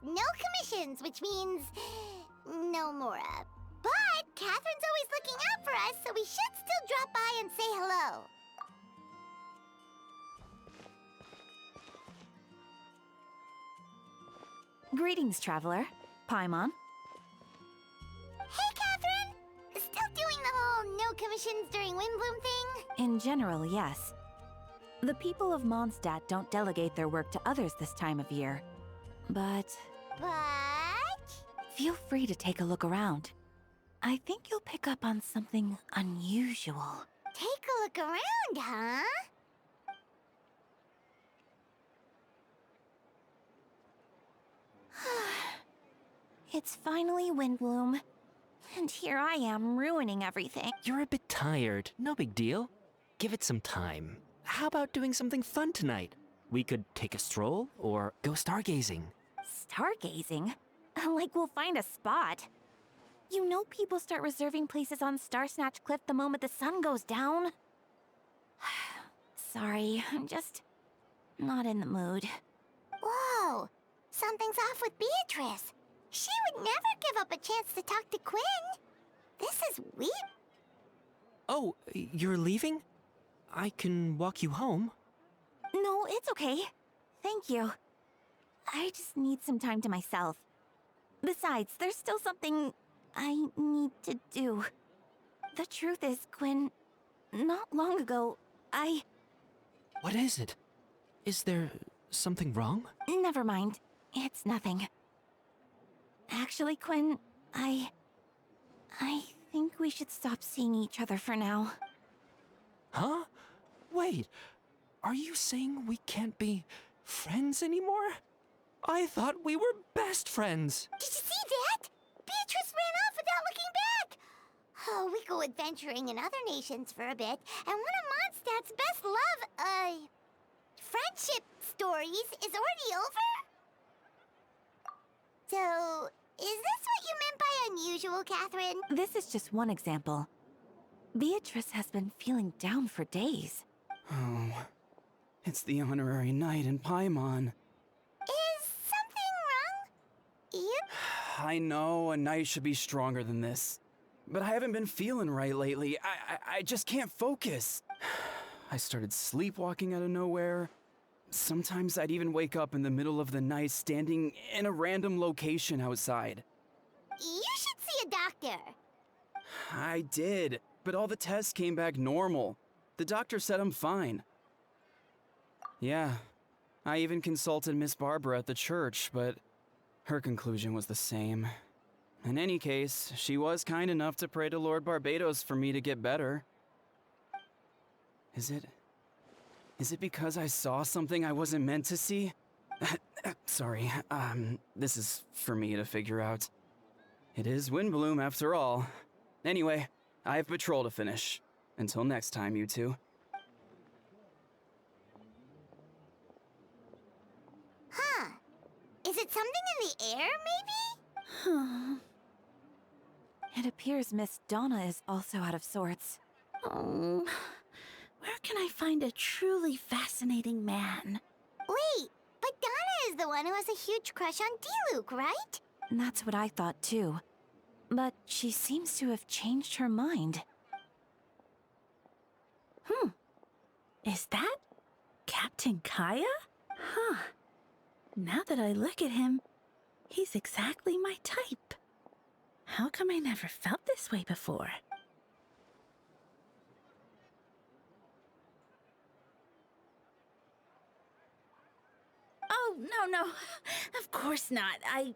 no commissions, which means no Mora. But Catherine's always looking out for us, so we should still drop by and say hello. Greetings, traveler. Paimon. Hey, Catherine! Still doing the whole no commissions during Windbloom thing? In general, yes. The people of Mondstadt don't delegate their work to others this time of year. But feel free to take a look around. I think you'll pick up on something unusual. Take a look around, huh? It's finally Windbloom. And here I am ruining everything. You're a bit tired. No big deal. Give it some time. How about doing something fun tonight? We could take a stroll or go stargazing. Stargazing? Like we'll find a spot. You know people start reserving places on Starsnatch Cliff the moment the sun goes down. Sorry, I'm just not in the mood. Whoa! Something's off with Beatrice. She would never give up a chance to talk to Quinn. This is weird. Oh, you're leaving? I can walk you home. No, it's okay. Thank you. I just need some time to myself. Besides, there's still something I need to do. The truth is, Quinn, not long ago, What is it? Is there something wrong? Never mind. It's nothing. Actually, Quinn, I think we should stop seeing each other for now. Huh? Wait, are you saying we can't be friends anymore? I thought we were best friends. Did you see that? Beatrice ran off without looking back. Oh, we go adventuring in other nations for a bit, and one of Mondstadt's best friendship stories is already over? So, is this what you meant by unusual, Catherine? This is just one example. Beatrice has been feeling down for days. Oh, it's the honorary knight in Paimon. Is something wrong? You? I know a knight should be stronger than this, but I haven't been feeling right lately. I just can't focus. I started sleepwalking out of nowhere. Sometimes I'd even wake up in the middle of the night standing in a random location outside. You should see a doctor. I did, but all the tests came back normal. The doctor said I'm fine. Yeah, I even consulted Miss Barbara at the church, but her conclusion was the same. In any case, she was kind enough to pray to Lord Barbados for me to get better. Is it because I saw something I wasn't meant to see? Sorry, this is for me to figure out. It is Windbloom after all. Anyway, I have patrol to finish. Until next time, you two. Huh. Is it something in the air, maybe? It appears Miss Donna is also out of sorts. Oh, where can I find a truly fascinating man? Wait, but Donna is the one who has a huge crush on D-Luke, right? That's what I thought too. But she seems to have changed her mind. Is that Captain Kaya? Huh. Now that I look at him, he's exactly my type. How come I never felt this way before? Oh, no. Of course not. I'm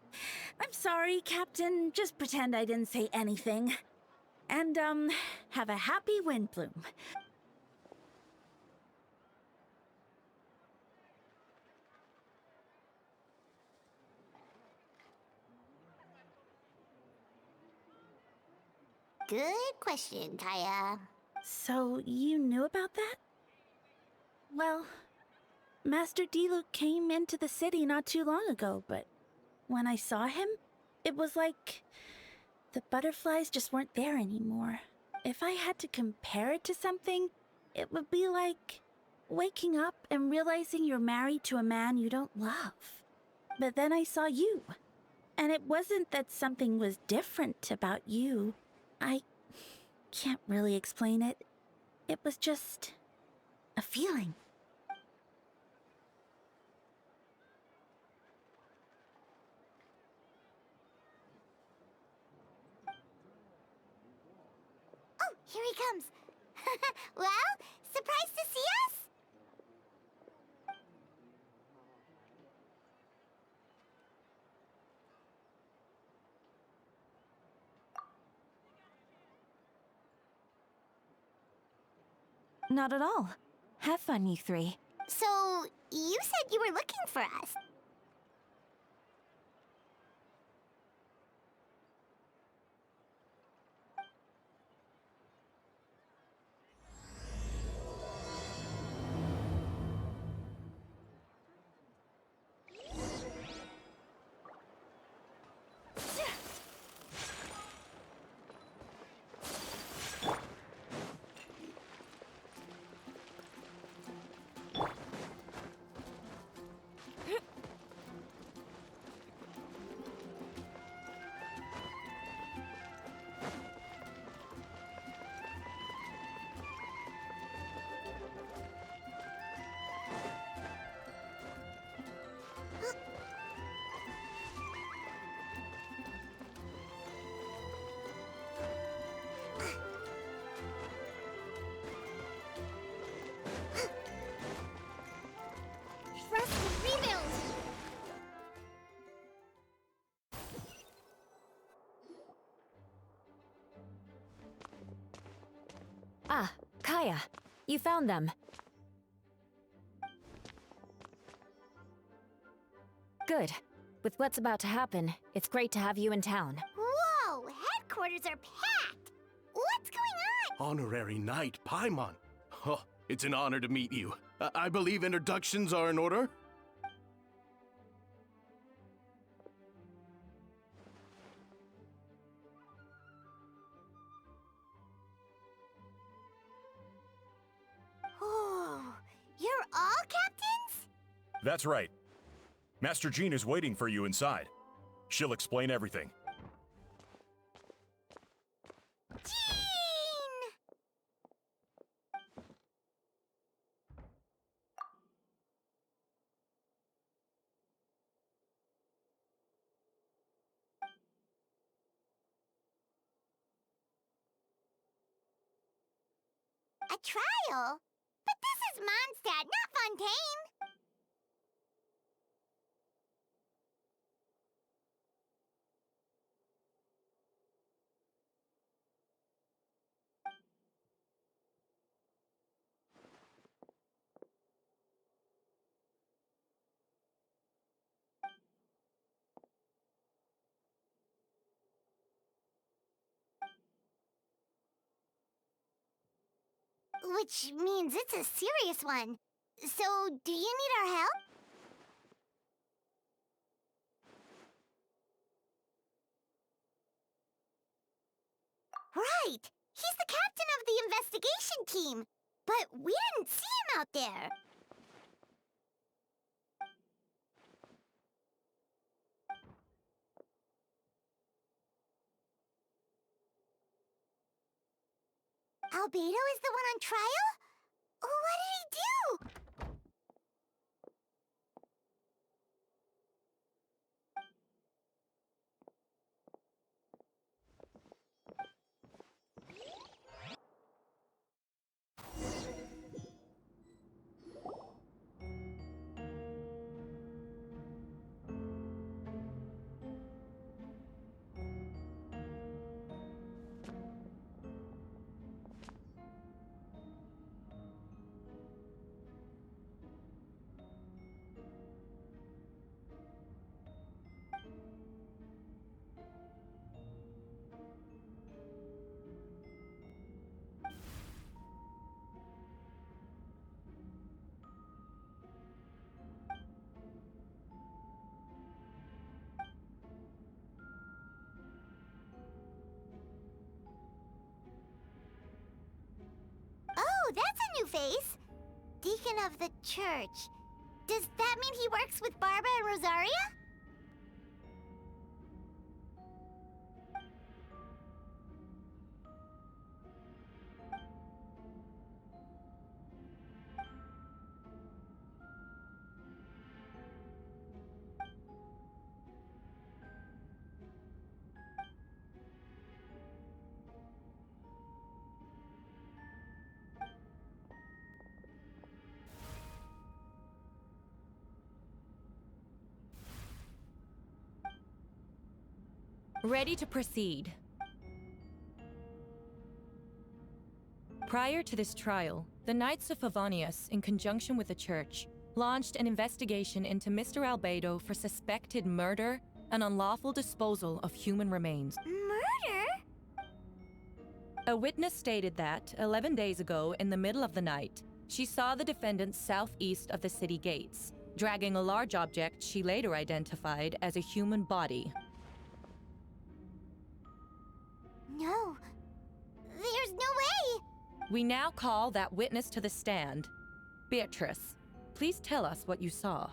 sorry, Captain. Just pretend I didn't say anything. And, have a happy Windbloom. Good question, Kaya. So, you knew about that? Well, Master D-Luke came into the city not too long ago, but when I saw him, it was like the butterflies just weren't there anymore. If I had to compare it to something, it would be like waking up and realizing you're married to a man you don't love. But then I saw you. And it wasn't that something was different about you. I can't really explain it. It was just a feeling. Oh, here he comes. Well, surprised to see us? Not at all. Have fun, you three. So, you said you were looking for us. Trust and rebuild! Ah, Kaya, you found them. Good. With what's about to happen, it's great to have you in town. Whoa! Headquarters are packed! What's going on? Honorary Knight Paimon. Oh, it's an honor to meet you. I believe introductions are in order? Oh, you're all captains? That's right. Master Jean is waiting for you inside. She'll explain everything. Jean! A trial? But this is Mondstadt, not Fontaine! Which means it's a serious one. So, do you need our help? Right! He's the captain of the investigation team! But we didn't see him out there! Albedo is the one on trial? What did he do? Oh, that's a new face! Deacon of the church. Does that mean he works with Barbara and Rosaria? Ready to proceed. Prior to this trial, the Knights of Favonius, in conjunction with the Church, launched an investigation into Mr. Albedo for suspected murder and unlawful disposal of human remains. Murder? A witness stated that, 11 days ago, in the middle of the night, she saw the defendant southeast of the city gates, dragging a large object she later identified as a human body. No. There's no way! We now call that witness to the stand. Beatrice, please tell us what you saw.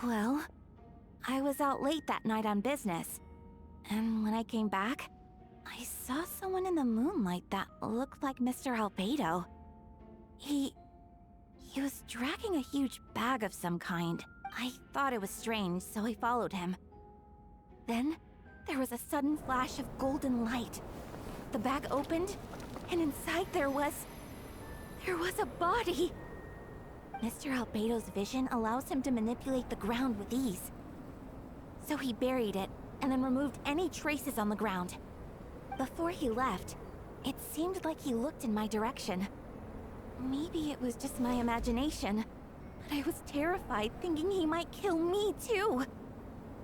Well, I was out late that night on business. And when I came back, I saw someone in the moonlight that looked like Mr. Albedo. He was dragging a huge bag of some kind. I thought it was strange, so I followed him. Then, there was a sudden flash of golden light. The bag opened, and inside there was a body. Mr. Albedo's vision allows him to manipulate the ground with ease. So he buried it, and then removed any traces on the ground. Before he left, it seemed like he looked in my direction. Maybe it was just my imagination, but I was terrified thinking he might kill me too.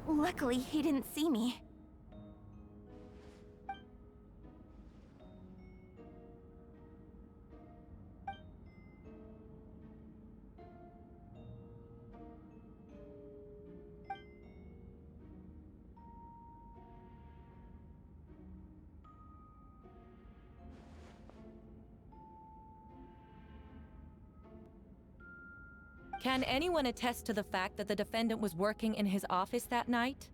Luckily, he didn't see me. Can anyone attest to the fact that the defendant was working in his office that night?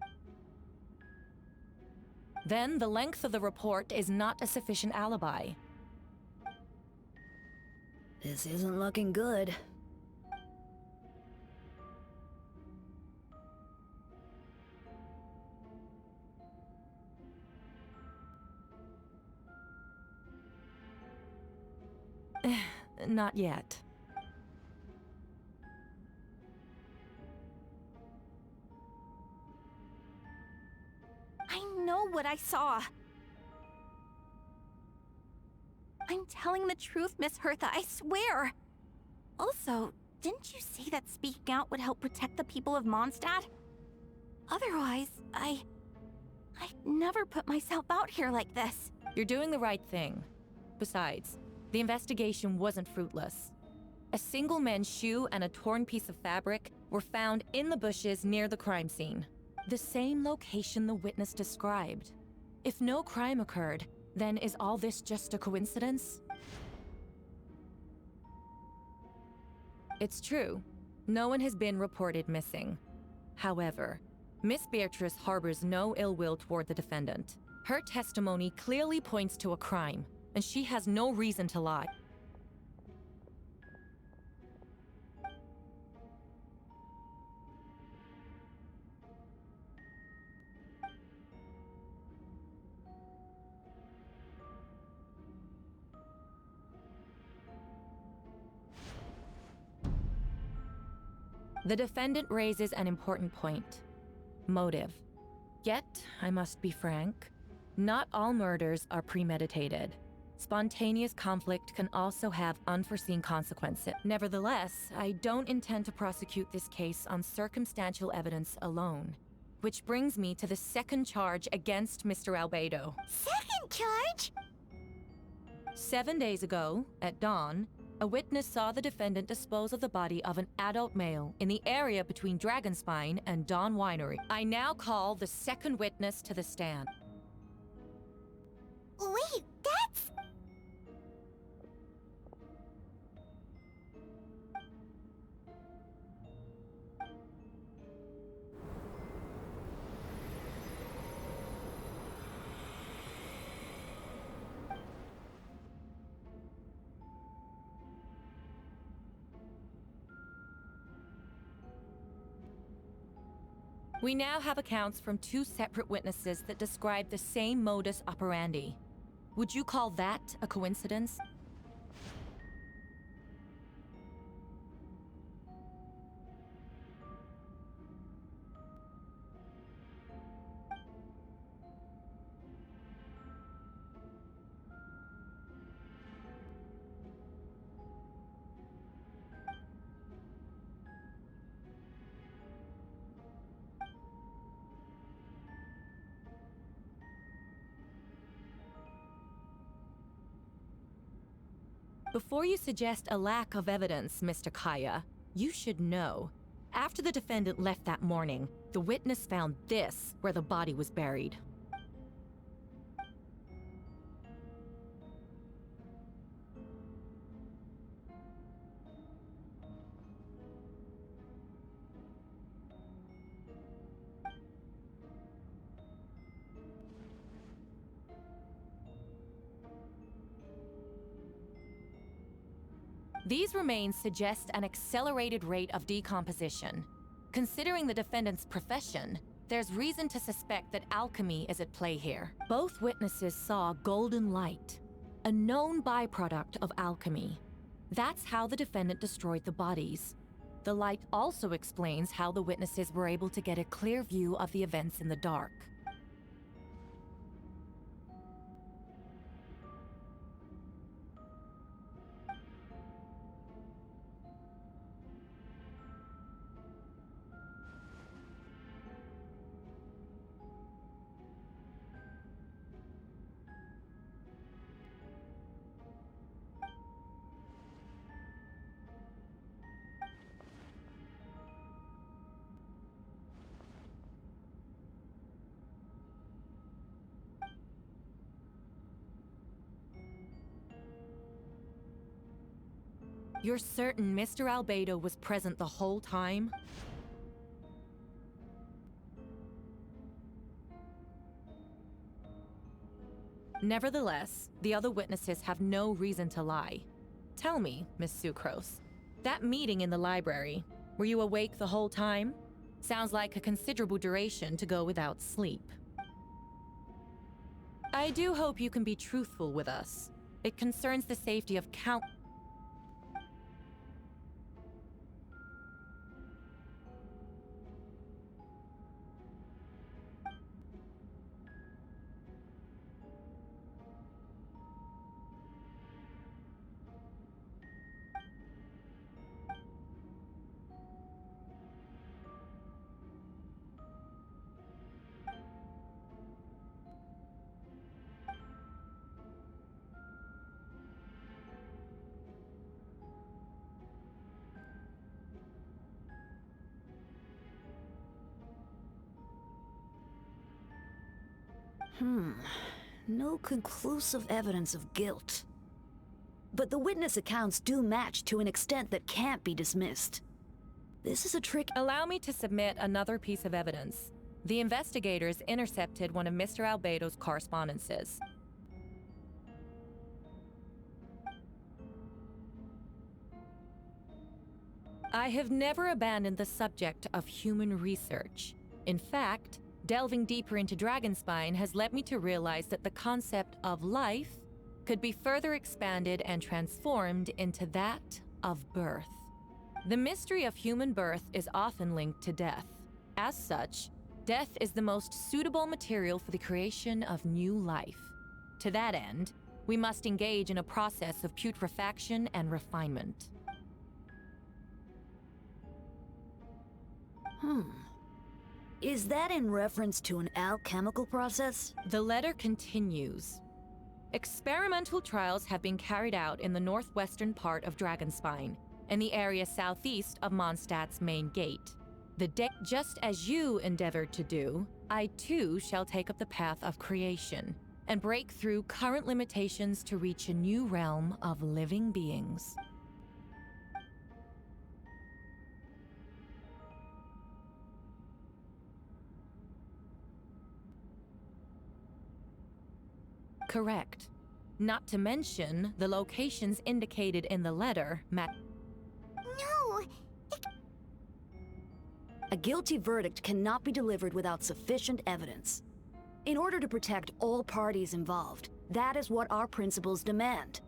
Then the length of the report is not a sufficient alibi. This isn't looking good. Not yet. I know what I saw. I'm telling the truth, Miss Hertha, I swear. Also, didn't you say that speaking out would help protect the people of Mondstadt? Otherwise, I'd never put myself out here like this. You're doing the right thing. Besides, the investigation wasn't fruitless. A single man's shoe and a torn piece of fabric were found in the bushes near the crime scene. The same location the witness described. If no crime occurred, then is all this just a coincidence? It's true. No one has been reported missing. However, Miss Beatrice harbors no ill will toward the defendant. Her testimony clearly points to a crime, and she has no reason to lie. The defendant raises an important point. Motive. Yet, I must be frank, not all murders are premeditated. Spontaneous conflict can also have unforeseen consequences. Nevertheless, I don't intend to prosecute this case on circumstantial evidence alone. Which brings me to the second charge against Mr. Albedo. Second charge? 7 days ago, at dawn, a witness saw the defendant dispose of the body of an adult male in the area between Dragonspine and Dawn Winery. I now call the second witness to the stand. Wait, that's... We now have accounts from two separate witnesses that describe the same modus operandi. Would you call that a coincidence? Before you suggest a lack of evidence, Mr. Kaya, you should know. After the defendant left that morning, the witness found this where the body was buried. These remains suggest an accelerated rate of decomposition. Considering the defendant's profession, there's reason to suspect that alchemy is at play here. Both witnesses saw golden light, a known byproduct of alchemy. That's how the defendant destroyed the bodies. The light also explains how the witnesses were able to get a clear view of the events in the dark. You're certain Mr. Albedo was present the whole time? Nevertheless, the other witnesses have no reason to lie. Tell me, Miss Sucrose, that meeting in the library, were you awake the whole time? Sounds like a considerable duration to go without sleep. I do hope you can be truthful with us. It concerns the safety of No conclusive evidence of guilt. But the witness accounts do match to an extent that can't be dismissed. This is a trick. Allow me to submit another piece of evidence. The investigators intercepted one of Mr. Albedo's correspondences. I have never abandoned the subject of human research. In fact, delving deeper into Dragonspine has led me to realize that the concept of life could be further expanded and transformed into that of birth. The mystery of human birth is often linked to death. As such, death is the most suitable material for the creation of new life. To that end, we must engage in a process of putrefaction and refinement. Is that in reference to an alchemical process? The letter continues. Experimental trials have been carried out in the northwestern part of Dragonspine, and the area southeast of Mondstadt's main gate. Just as you endeavored to do, I too shall take up the path of creation, and break through current limitations to reach a new realm of living beings. Correct. Not to mention, the locations indicated in the letter No! A guilty verdict cannot be delivered without sufficient evidence. In order to protect all parties involved, that is what our principles demand.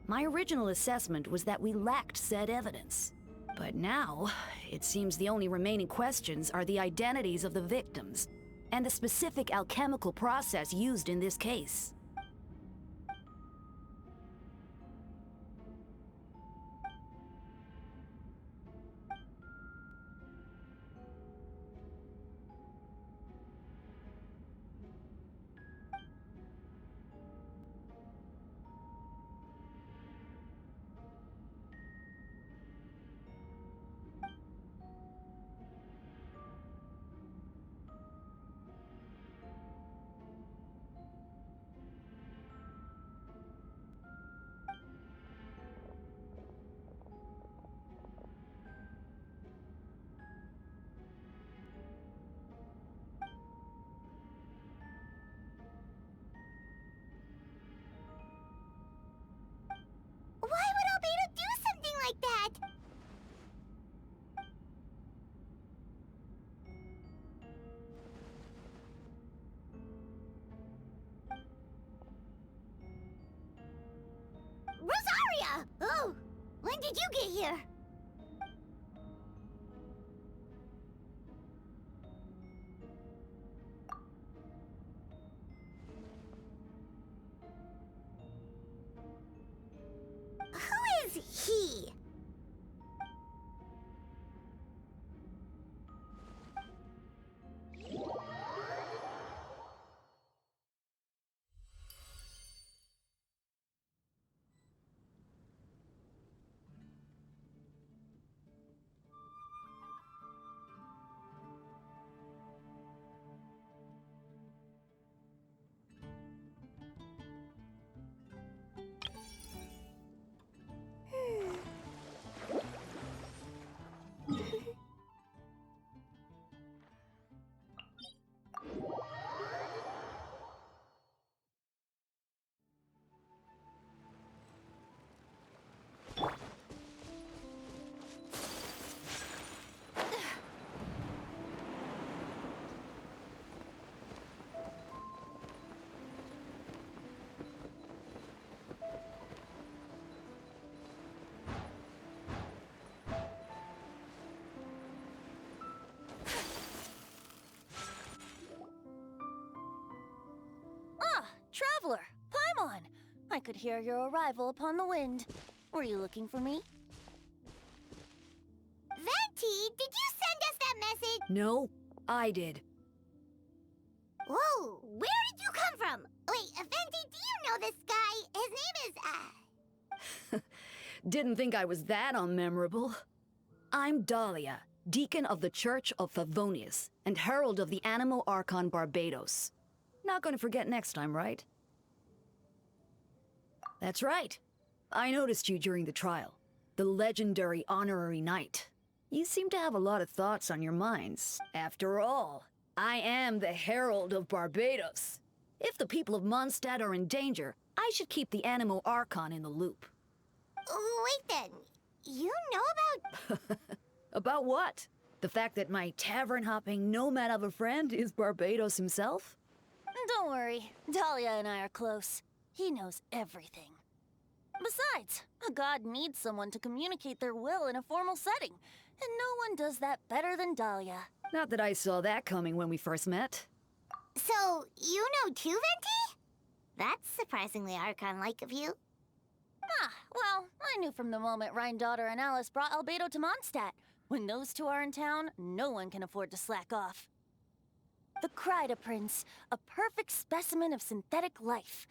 My original assessment was that we lacked said evidence. But now, it seems the only remaining questions are the identities of the victims, and the specific alchemical process used in this case. When did you get here? Who is he? Traveler, Paimon! I could hear your arrival upon the wind. Were you looking for me? Venti, did you send us that message? No, I did. Whoa, where did you come from? Wait, Venti, do you know this guy? His name is, Didn't think I was that unmemorable. I'm Dahlia, Deacon of the Church of Favonius, and Herald of the Animo Archon Barbados. Not gonna forget next time, right? That's right. I noticed you during the trial. The legendary honorary knight. You seem to have a lot of thoughts on your minds. After all, I am the Herald of Barbados. If the people of Mondstadt are in danger, I should keep the Animo Archon in the loop. Wait then, you know about... About what? The fact that my tavern-hopping nomad of a friend is Barbados himself? Don't worry, Dahlia and I are close. He knows everything. Besides, a god needs someone to communicate their will in a formal setting, and no one does that better than Dahlia. Not that I saw that coming when we first met. So, you know too, Venti? That's surprisingly Archon-like of you. Ah, well, I knew from the moment Rhine-daughter and Alice brought Albedo to Mondstadt. When those two are in town, no one can afford to slack off. The Kryda Prince, a perfect specimen of synthetic life.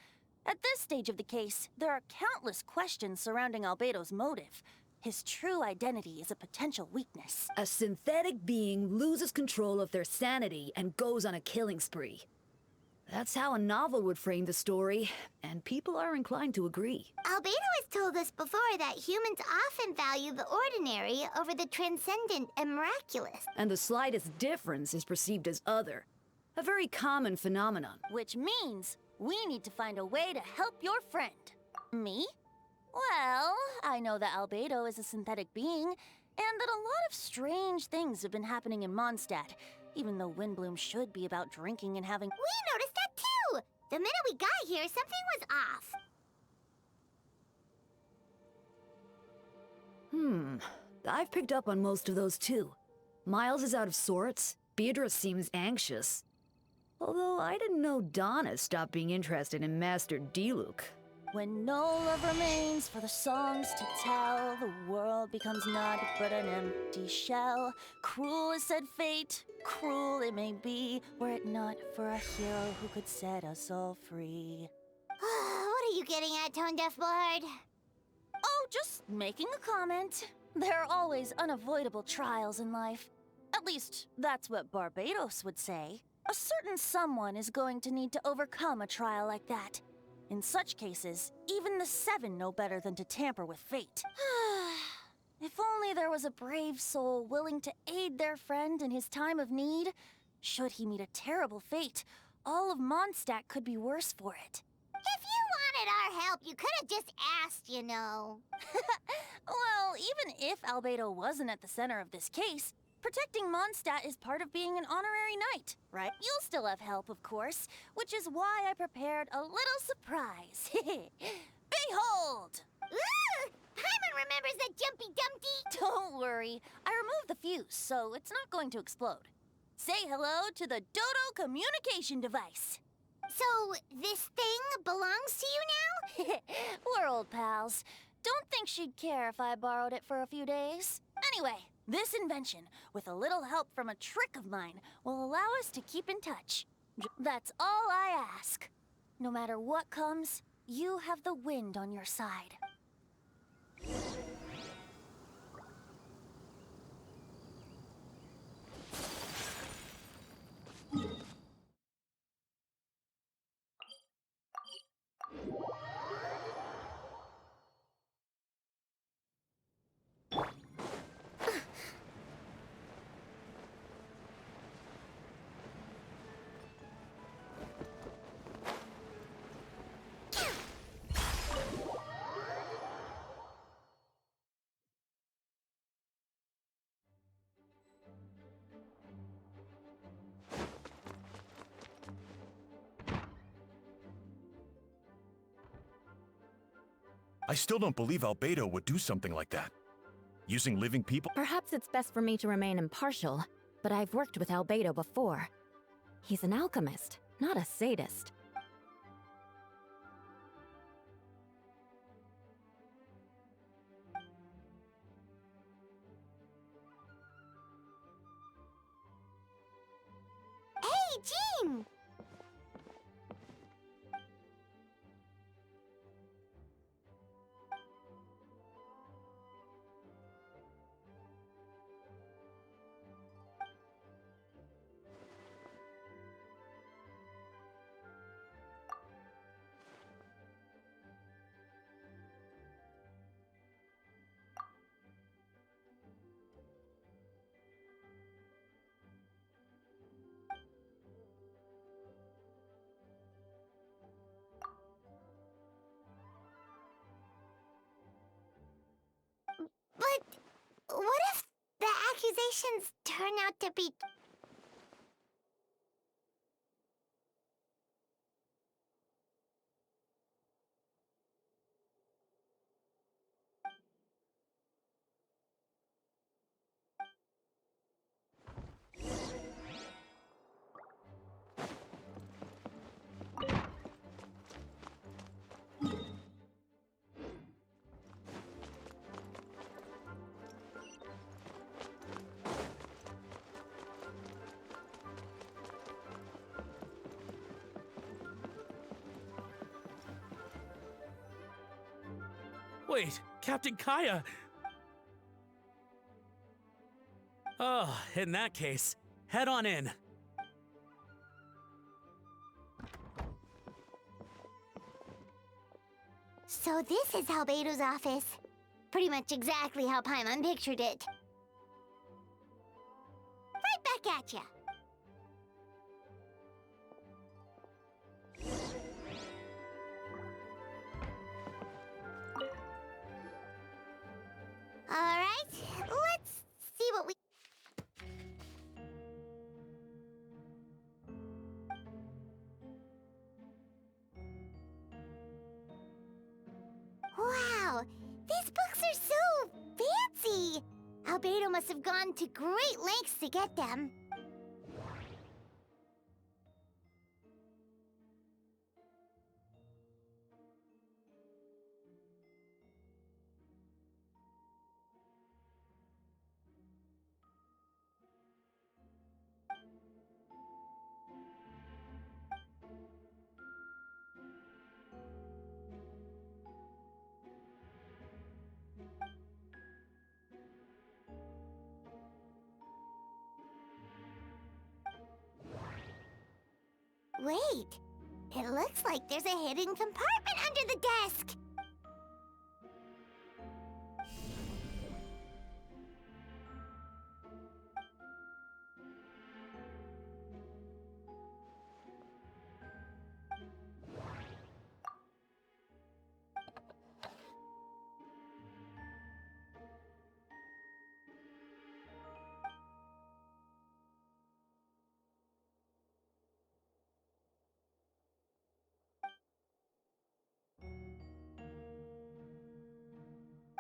At this stage of the case, there are countless questions surrounding Albedo's motive. His true identity is a potential weakness. A synthetic being loses control of their sanity and goes on a killing spree. That's how a novel would frame the story, and people are inclined to agree. Albedo has told us before that humans often value the ordinary over the transcendent and miraculous. And the slightest difference is perceived as other. A very common phenomenon. Which means we need to find a way to help your friend. Me? Well, I know that Albedo is a synthetic being, and that a lot of strange things have been happening in Mondstadt, even though Windbloom should be about drinking and having— We noticed that too! The minute we got here, something was off. I've picked up on most of those too. Miles is out of sorts. Beatrice seems anxious. Although I didn't know Donna stopped being interested in Master Diluc. When no love remains for the songs to tell, the world becomes naught but an empty shell. Cruel is said fate, cruel it may be, were it not for a hero who could set us all free. What are you getting at, Tone Deaf Bard? Oh, just making a comment. There are always unavoidable trials in life. At least, that's what Barbados would say. A certain someone is going to need to overcome a trial like that. In such cases, even the Seven know better than to tamper with fate. If only there was a brave soul willing to aid their friend in his time of need. Should he meet a terrible fate, all of Mondstadt could be worse for it. If you wanted our help, you could have just asked, you know. Well, even if Albedo wasn't at the center of this case, protecting Mondstadt is part of being an honorary knight, right? You'll still have help, of course, which is why I prepared a little surprise. Behold! Ooh! Paimon remembers that worry. I removed the fuse, so it's not going to explode. Say hello to the Dodo communication device. So, this thing belongs to you now? We're old pals. Don't think she'd care if I borrowed it for a few days. Anyway, this invention, with a little help from a trick of mine, will allow us to keep in touch. That's all I ask. No matter what comes, you have the wind on your side. I still don't believe Albedo would do something like that. Using living people? Perhaps it's best for me to remain impartial, but I've worked with Albedo before. He's an alchemist, not a sadist. Hey, Jean! But what if the accusations turn out to be... Wait, Captain Kaya! Oh, in that case, head on in. So this is Albedo's office. Pretty much exactly how Paimon pictured it. Right back at ya. Alright, let's see what we... Wow, these books are so fancy! Albedo must have gone to great lengths to get them. Wait, it looks like there's a hidden compartment under the desk.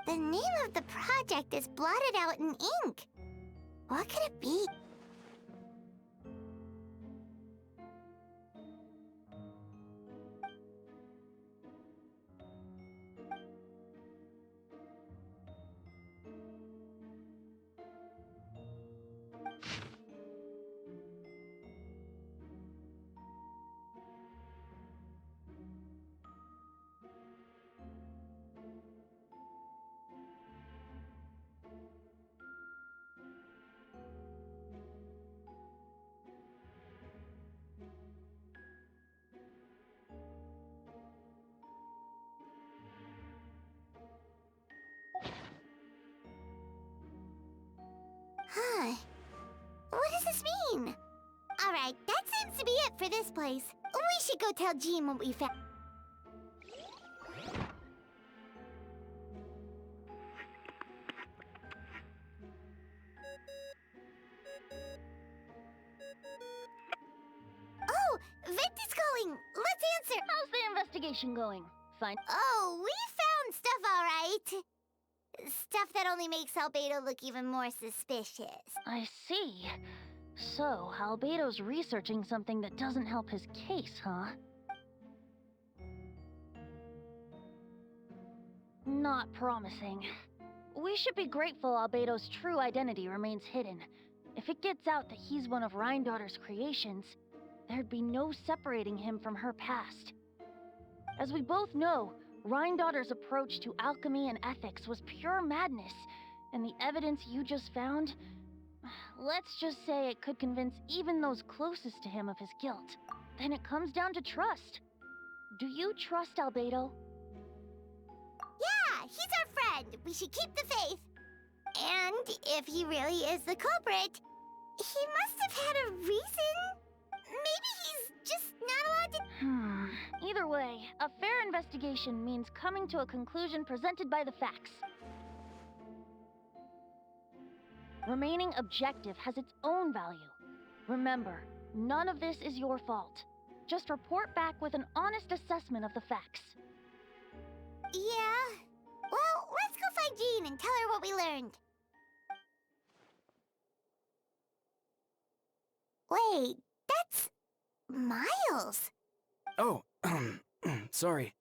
The name of the project is blotted out in ink. What could it be? Huh. What does this mean? Alright, that seems to be it for this place. We should go tell Jean what we found. Oh, Victor's calling! Let's answer! How's the investigation going? Fine. Oh, we found stuff alright. Stuff that only makes Albedo look even more suspicious. I see. So, Albedo's researching something that doesn't help his case, huh? Not promising. We should be grateful Albedo's true identity remains hidden. If it gets out that he's one of Rhindaughter's creations, there'd be no separating him from her past. As we both know, Rhindaughter's approach to alchemy and ethics was pure madness, and the evidence you just found, let's just say it could convince even those closest to him of his guilt. Then it comes down to trust. Do you trust Albedo? Yeah, he's our friend. We should keep the faith. And if he really is the culprit, he must have had a reason. Maybe he's just not allowed to... Either way, a fair investigation means coming to a conclusion presented by the facts. Remaining objective has its own value. Remember, none of this is your fault. Just report back with an honest assessment of the facts. Yeah. Well, let's go find Jean and tell her what we learned. Wait, that's... Miles. Oh, sorry.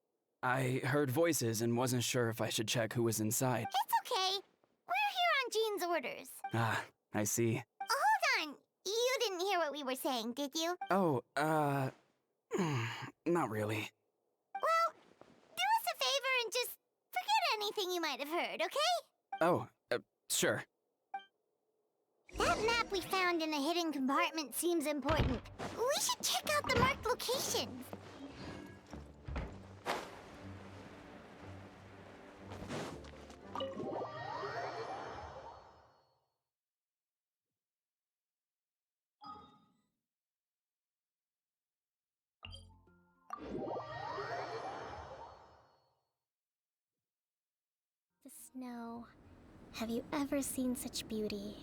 I heard voices and wasn't sure if I should check who was inside. It's okay. We're here on Jean's orders. Ah, I see. Hold on. You didn't hear what we were saying, did you? Oh, not really. Well, do us a favor and just forget anything you might have heard, okay? Oh, sure. That map we found in the hidden compartment seems important. We should check out the marked locations. The snow. Have you ever seen such beauty?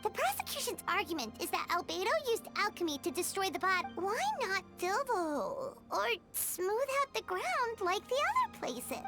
The prosecution's argument is that Albedo used alchemy to destroy the bot. Why not fill the hole? Or smooth out the ground like the other places?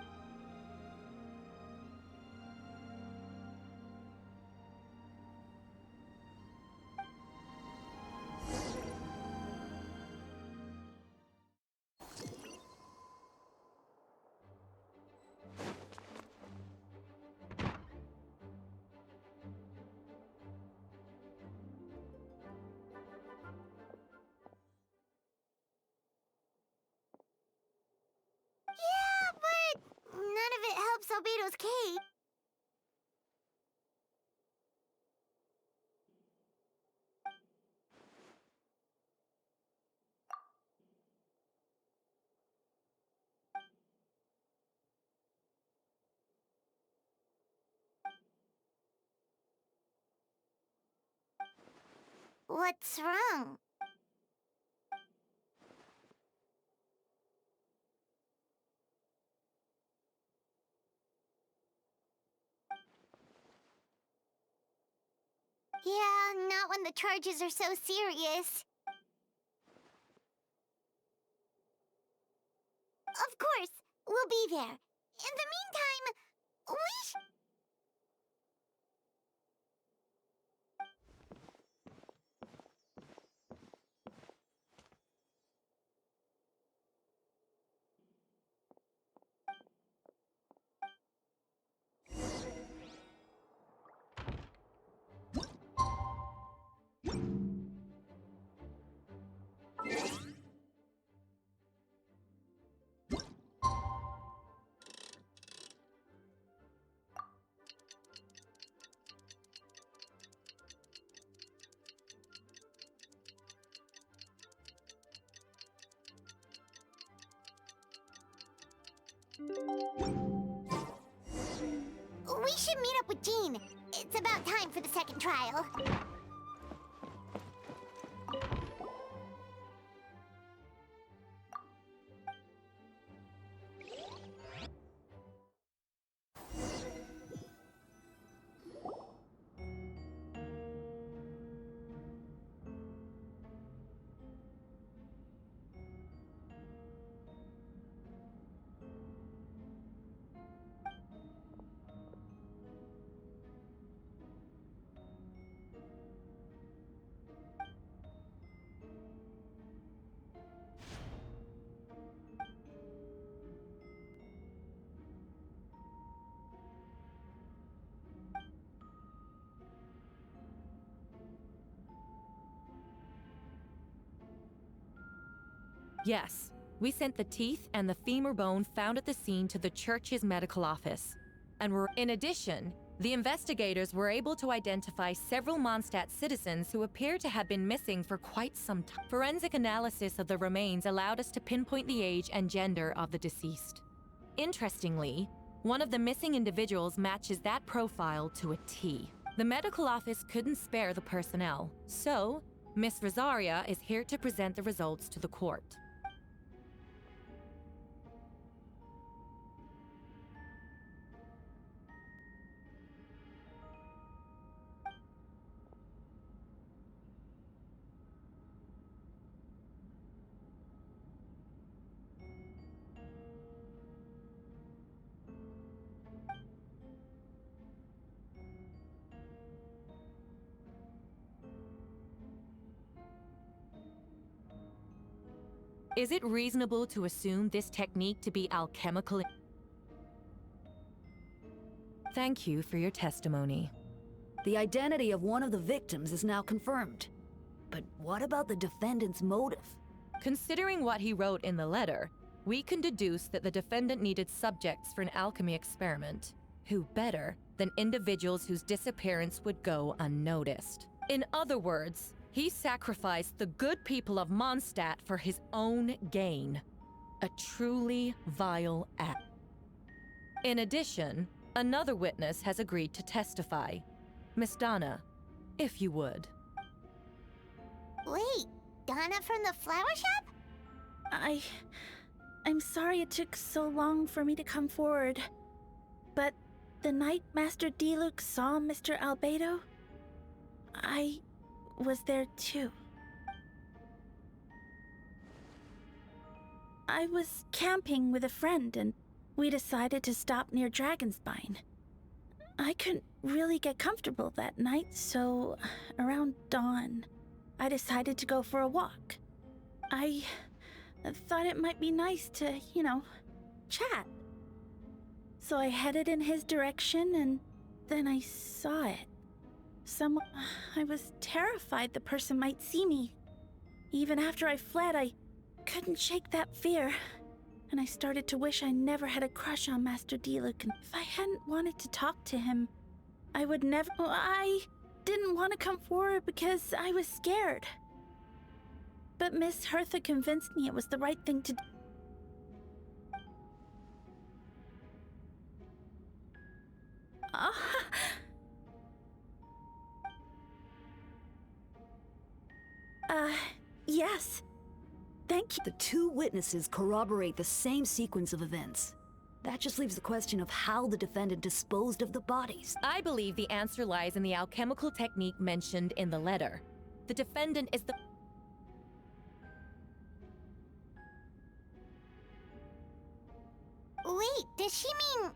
Yeah, but none of it helps Albedo's case. What's wrong? Yeah, not when the charges are so serious. Of course, we'll be there. In the meantime, we should meet up with Jean. It's about time for the second trial. Yes, we sent the teeth and the femur bone found at the scene to the church's medical office. In addition, the investigators were able to identify several Mondstadt citizens who appear to have been missing for quite some time. Forensic analysis of the remains allowed us to pinpoint the age and gender of the deceased. Interestingly, one of the missing individuals matches that profile to a T. The medical office couldn't spare the personnel, so Miss Rosaria is here to present the results to the court. Is it reasonable to assume this technique to be alchemical? Thank you for your testimony. The identity of one of the victims is now confirmed. But what about the defendant's motive? Considering what he wrote in the letter, we can deduce that the defendant needed subjects for an alchemy experiment. Who better than individuals whose disappearance would go unnoticed? In other words, he sacrificed the good people of Mondstadt for his own gain. A truly vile act. In addition, another witness has agreed to testify. Miss Donna, if you would. Wait, Donna from the flower shop? I'm sorry it took so long for me to come forward. But the night Master Diluc saw Mr. Albedo, I was there too. I was camping with a friend and we decided to stop near Dragonspine. I couldn't really get comfortable that night, so around dawn, I decided to go for a walk. I thought it might be nice to, chat. So I headed in his direction and then I saw it. I was terrified the person might see me. Even after I fled, I couldn't shake that fear. And I started to wish I never had a crush on Master Diluc. And if I hadn't wanted to talk to him, I would never... I didn't want to come forward because I was scared. But Miss Hertha convinced me it was the right thing to do. Yes. Thank you. The two witnesses corroborate the same sequence of events. That just leaves the question of how the defendant disposed of the bodies. I believe the answer lies in the alchemical technique mentioned in the letter. The defendant is the... Wait, does she mean...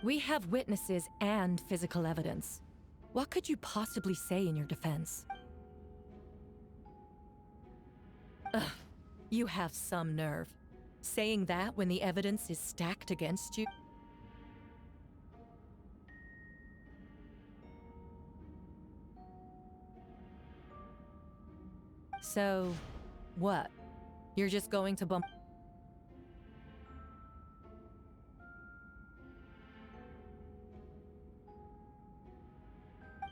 We have witnesses and physical evidence. What could you possibly say in your defense? Ugh, you have some nerve. Saying that when the evidence is stacked against you? So, what? You're just going to bump...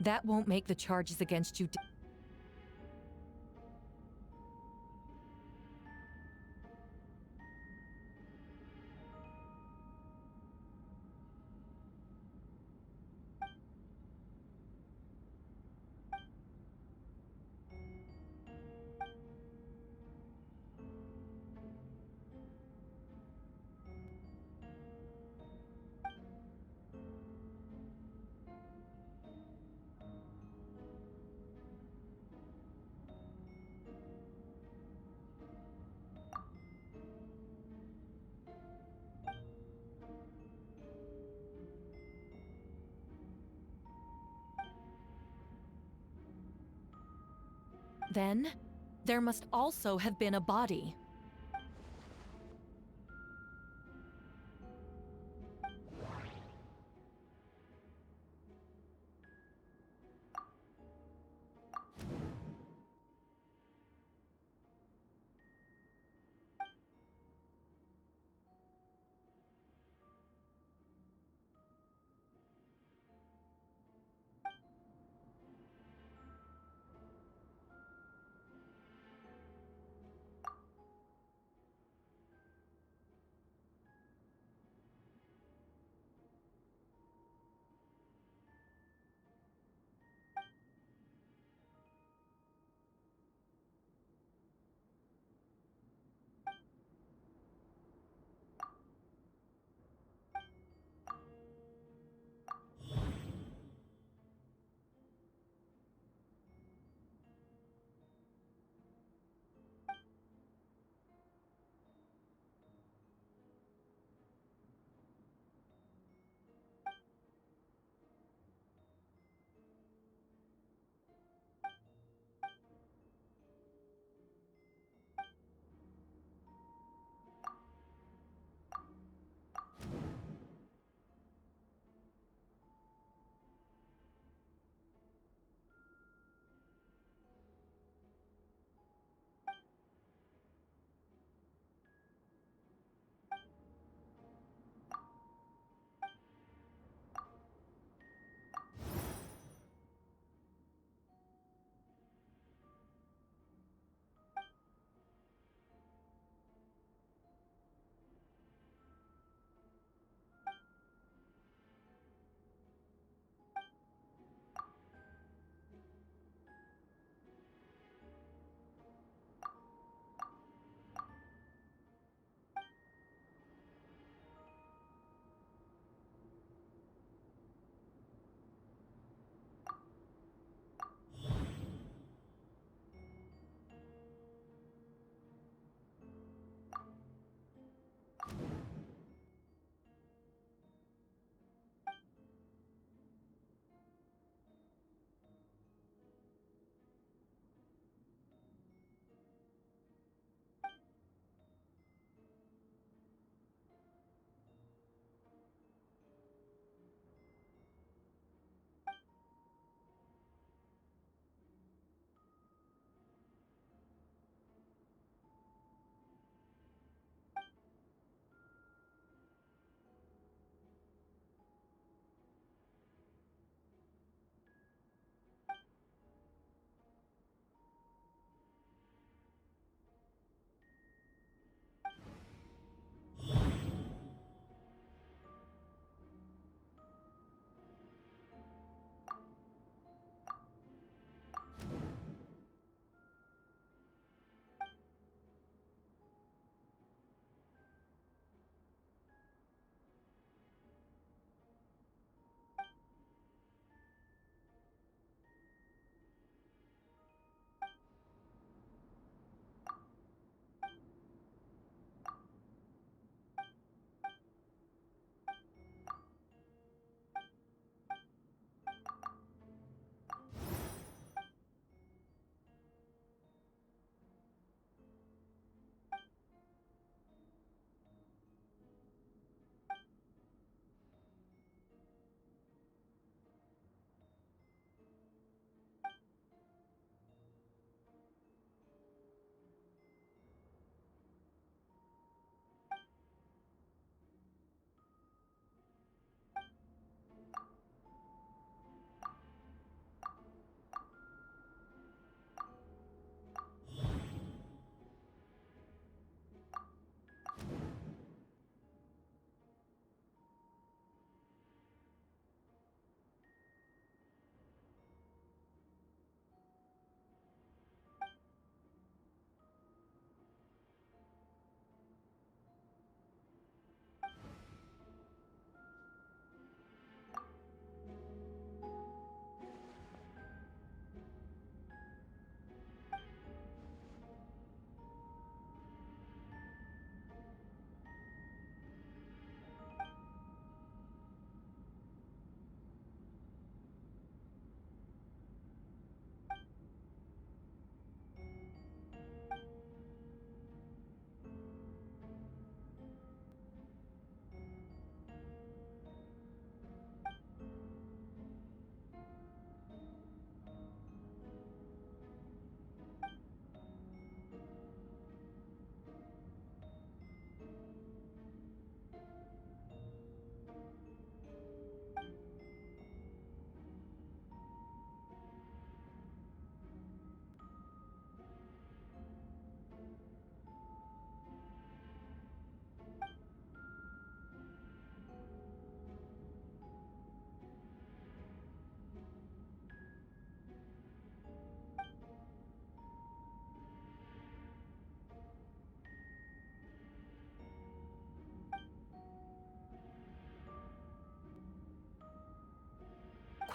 That won't make the charges against you... Then, there must also have been a body.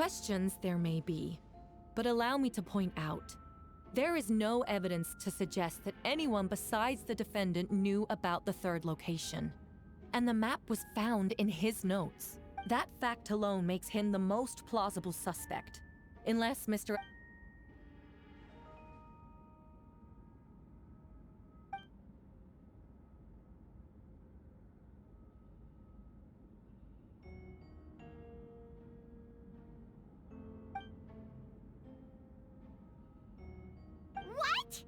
Questions there may be, but allow me to point out, there is no evidence to suggest that anyone besides the defendant knew about the third location. And the map was found in his notes. That fact alone makes him the most plausible suspect. Unless Mr. What?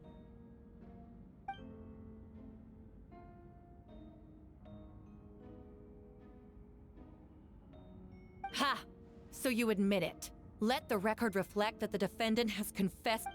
Ha! So you admit it. Let the record reflect that the defendant has confessed.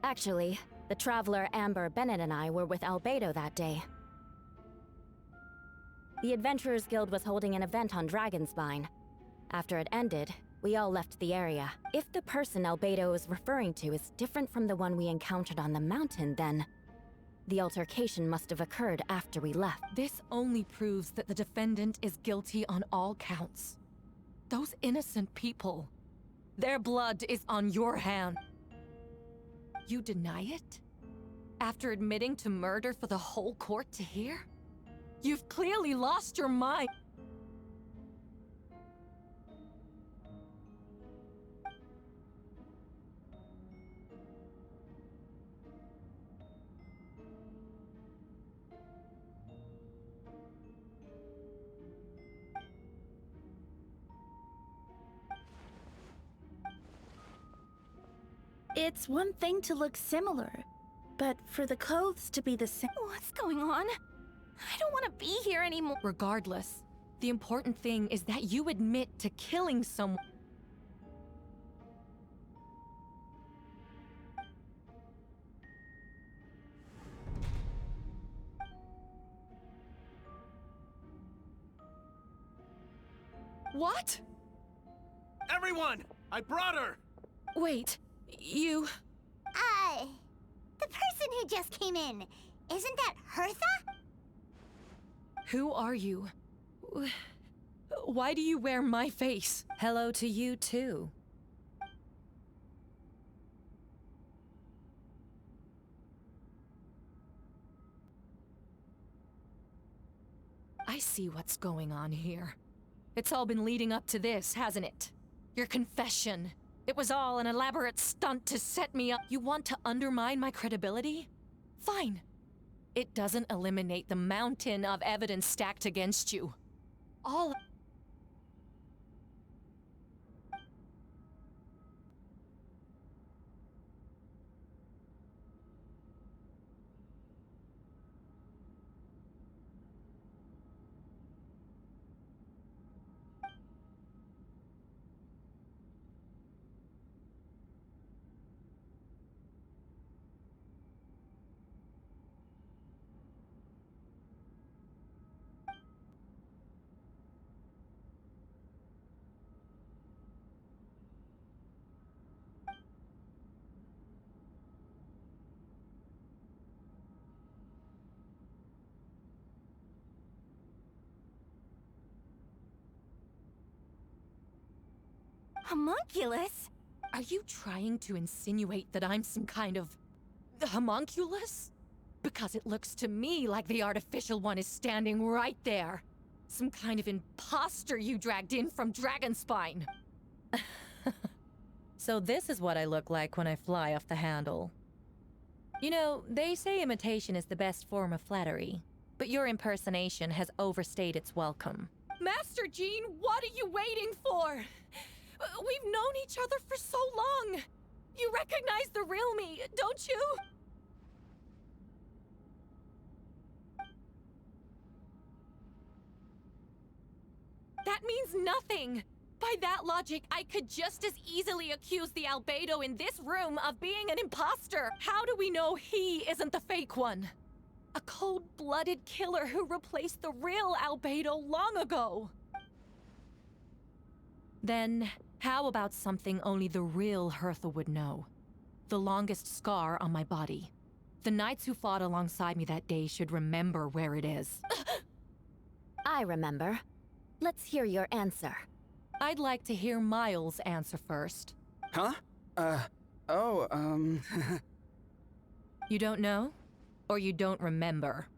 Actually, the traveler Amber Bennett and I were with Albedo that day. The Adventurers Guild was holding an event on Dragonspine. After it ended, we all left the area. If the person Albedo is referring to is different from the one we encountered on the mountain, then the altercation must have occurred after we left. This only proves that the defendant is guilty on all counts. Those innocent people, their blood is on your hand. You deny it? After admitting to murder for the whole court to hear? You've clearly lost your mind. It's one thing to look similar, but for the clothes to be the same. What's going on? I don't want to be here anymore. Regardless, the important thing is that you admit to killing someone. What? Everyone! I brought her! Wait, you... The person who just came in, isn't that Hertha? Who are you? Why do you wear my face? Hello to you, too. I see what's going on here. It's all been leading up to this, hasn't it? Your confession. It was all an elaborate stunt to set me up. You want to undermine my credibility? Fine. It doesn't eliminate the mountain of evidence stacked against you. All... Homunculus? Are you trying to insinuate that I'm some kind of... homunculus? Because it looks to me like the artificial one is standing right there. Some kind of imposter you dragged in from Dragonspine. So this is what I look like when I fly off the handle. You know, they say imitation is the best form of flattery, but your impersonation has overstayed its welcome. Master Jean, what are you waiting for? We've known each other for so long. You recognize the real me, don't you? That means nothing! By that logic, I could just as easily accuse the Albedo in this room of being an imposter! How do we know he isn't the fake one? A cold-blooded killer who replaced the real Albedo long ago! Then, how about something only the real Hertha would know? The longest scar on my body. The knights who fought alongside me that day should remember where it is. I remember. Let's hear your answer. I'd like to hear Miles' answer first. Huh? You don't know? Or you don't remember?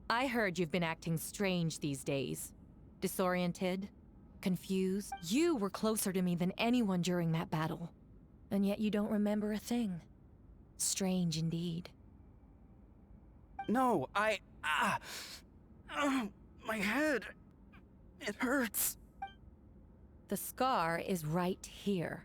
I heard you've been acting strange these days. Disoriented? Confused? You were closer to me than anyone during that battle. And yet you don't remember a thing. Strange indeed. No, my head. It hurts. The scar is right here.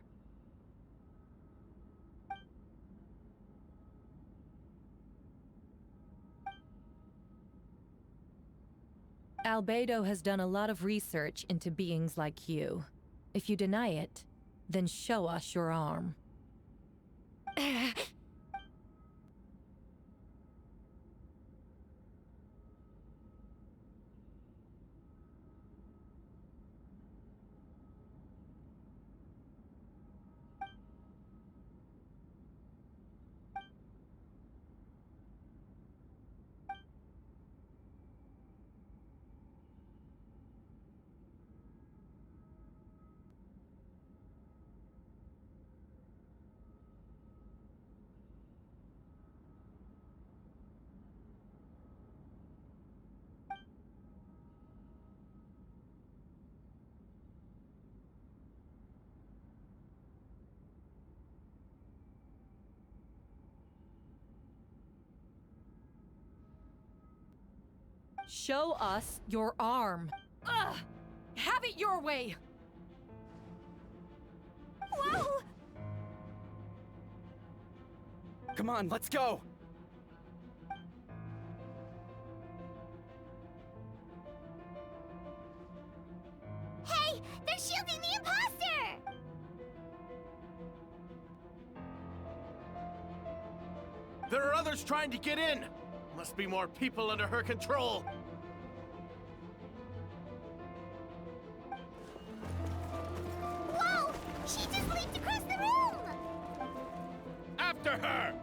Albedo has done a lot of research into beings like you. If you deny it, then show us your arm. Show us your arm. Ugh! Have it your way! Whoa! Come on, let's go! Hey! They're shielding the imposter! There are others trying to get in! Must be more people under her control! Whoa! She just leaped across the room! After her!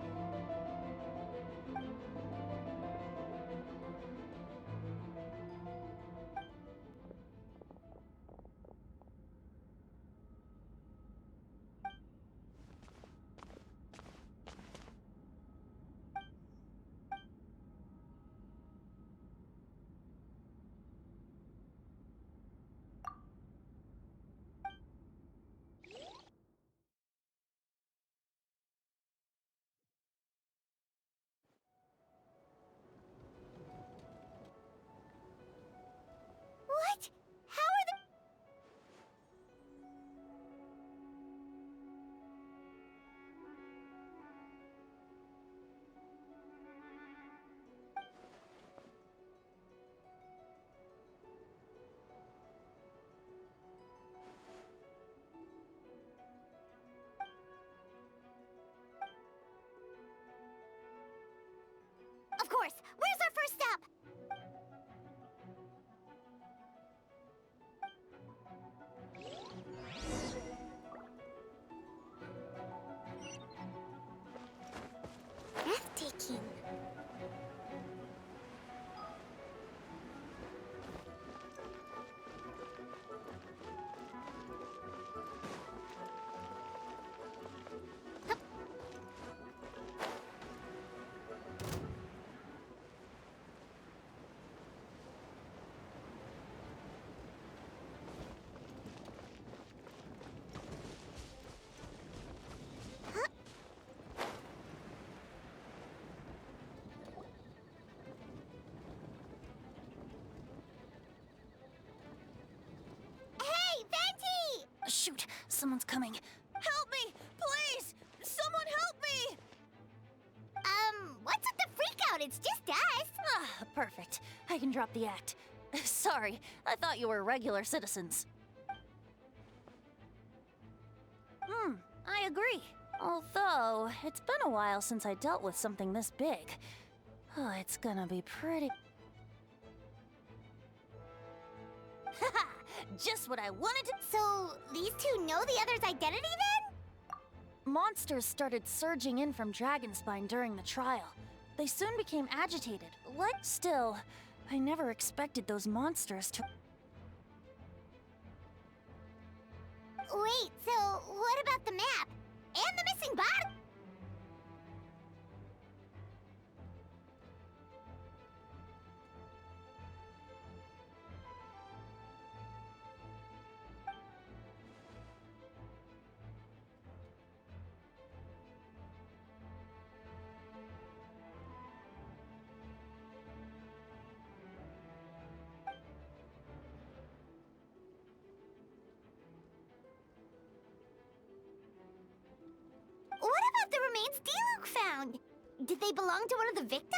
What? How are the... Of course! Where's our first stop? Breathtaking. Hey, Venti! Shoot, someone's coming. Help me! Please! Someone help me! What's with the freak out? It's just us. Ah, perfect. I can drop the act. Sorry, I thought you were regular citizens. I agree. Although, it's been a while since I dealt with something this big. Oh, it's gonna be pretty... Haha! Just what I wanted to... So, these two know the other's identity then? Monsters started surging in from Dragonspine during the trial. They soon became agitated. Still, I never expected those monsters to... Wait, so what about the map? And the missing body? What about the remains Diluc found? Did they belong to one of the victims?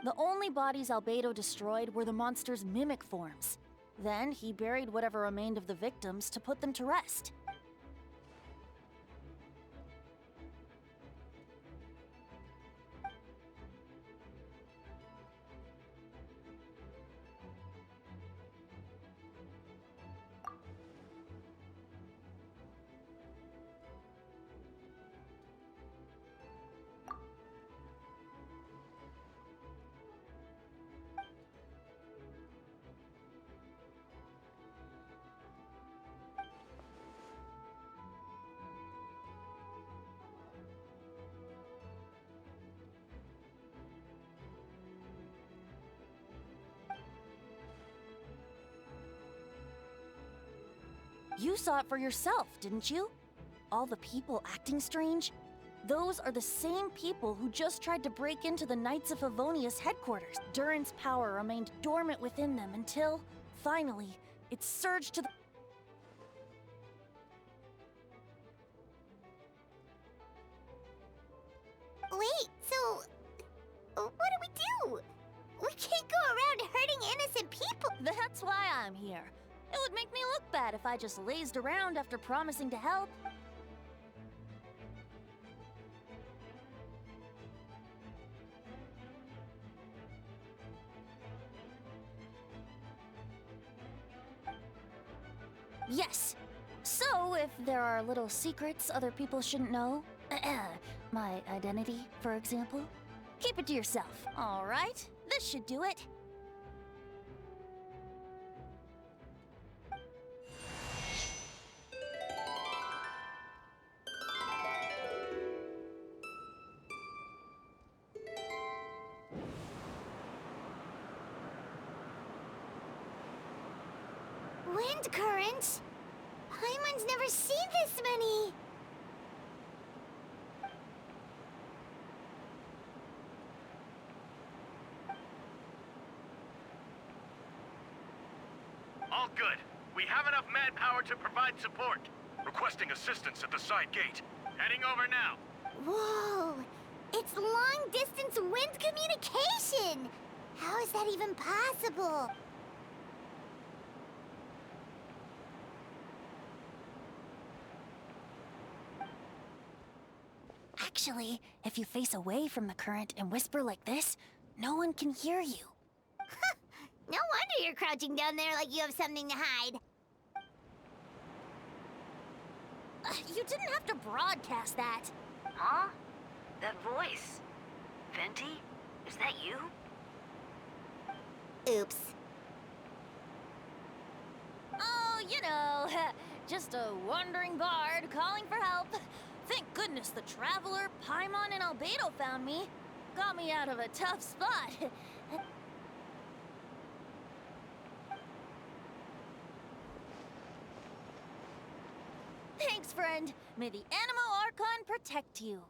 The only bodies Albedo destroyed were the monster's mimic forms. Then he buried whatever remained of the victims to put them to rest. You saw it for yourself, didn't you? All the people acting strange? Those are the same people who just tried to break into the Knights of Favonius headquarters. Durin's power remained dormant within them until, finally, it surged to the... Wait, so... what do? We can't go around hurting innocent people! That's why I'm here. It would make me look bad if I just lazed around after promising to help. Yes. So, if there are little secrets other people shouldn't know, my identity, for example, keep it to yourself, all right? This should do it. Wind currents? Paimon's never seen this many! All good. We have enough manpower to provide support. Requesting assistance at the side gate. Heading over now. Whoa! It's long-distance wind communication! How is that even possible? Actually, if you face away from the current and whisper like this, no one can hear you. No wonder you're crouching down there like you have something to hide. You didn't have to broadcast that. Huh? That voice. Venti? Is that you? Oops. Oh, you know, just a wandering bard calling for help. Thank goodness the Traveler, Paimon, and Albedo found me. Got me out of a tough spot. Thanks, friend. May the Animo Archon protect you.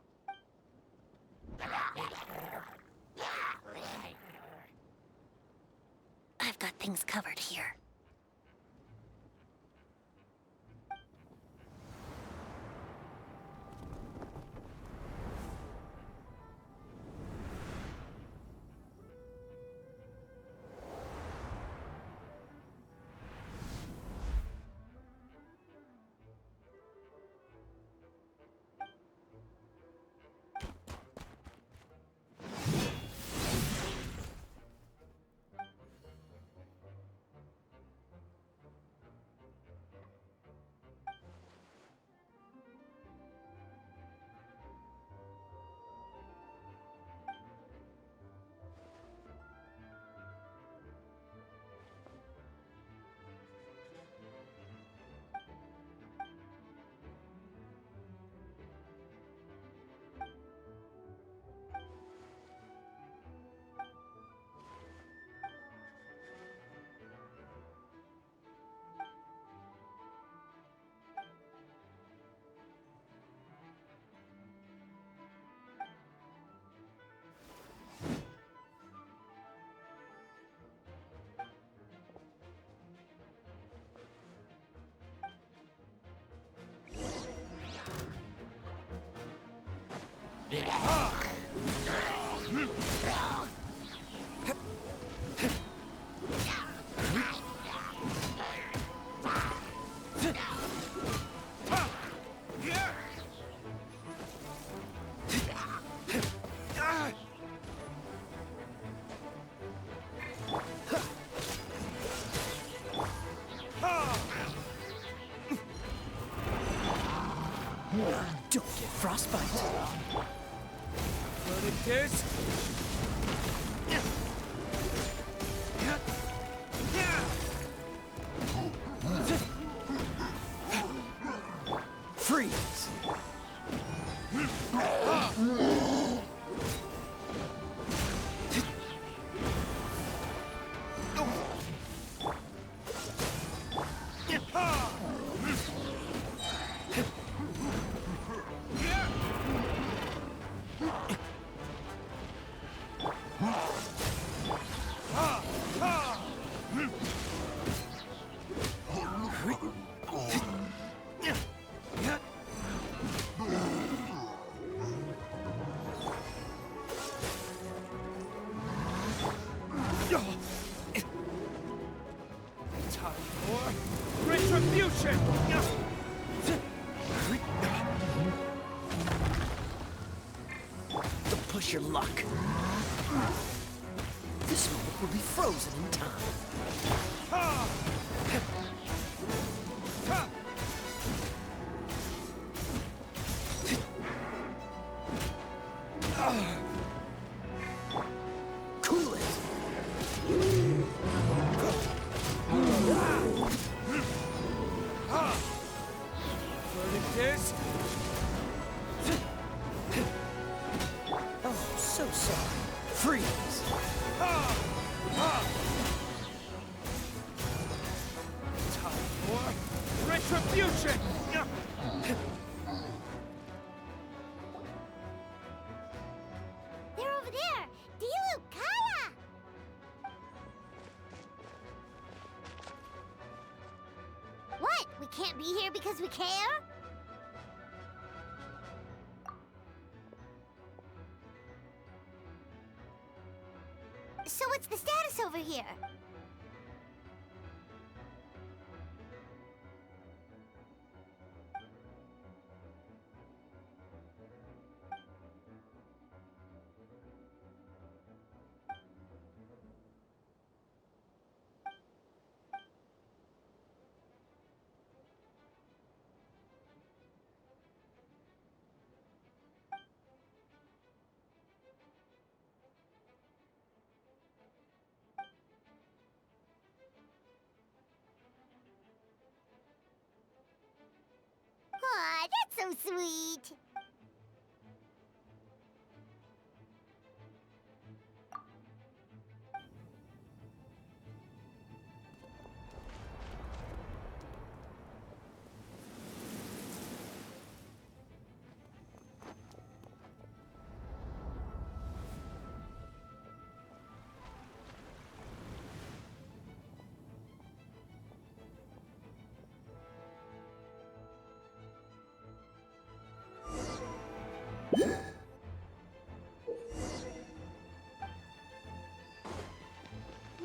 I've got things covered here. Don't get frostbite. Floating tears. Freeze! Retribution! Don't push your luck. This moment will be frozen in time. Cool it. Floating tears. Oh, so sorry. Freeze. Time for retribution! They're over there! Dilu, Kaya! What? We can't be here because we care? So what's the status over here? Aw, that's so sweet.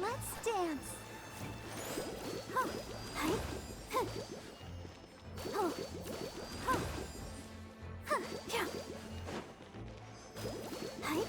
Let's dance. Huh. Hey. Huh. Oh. Huh. Huh. Yeah. Hey.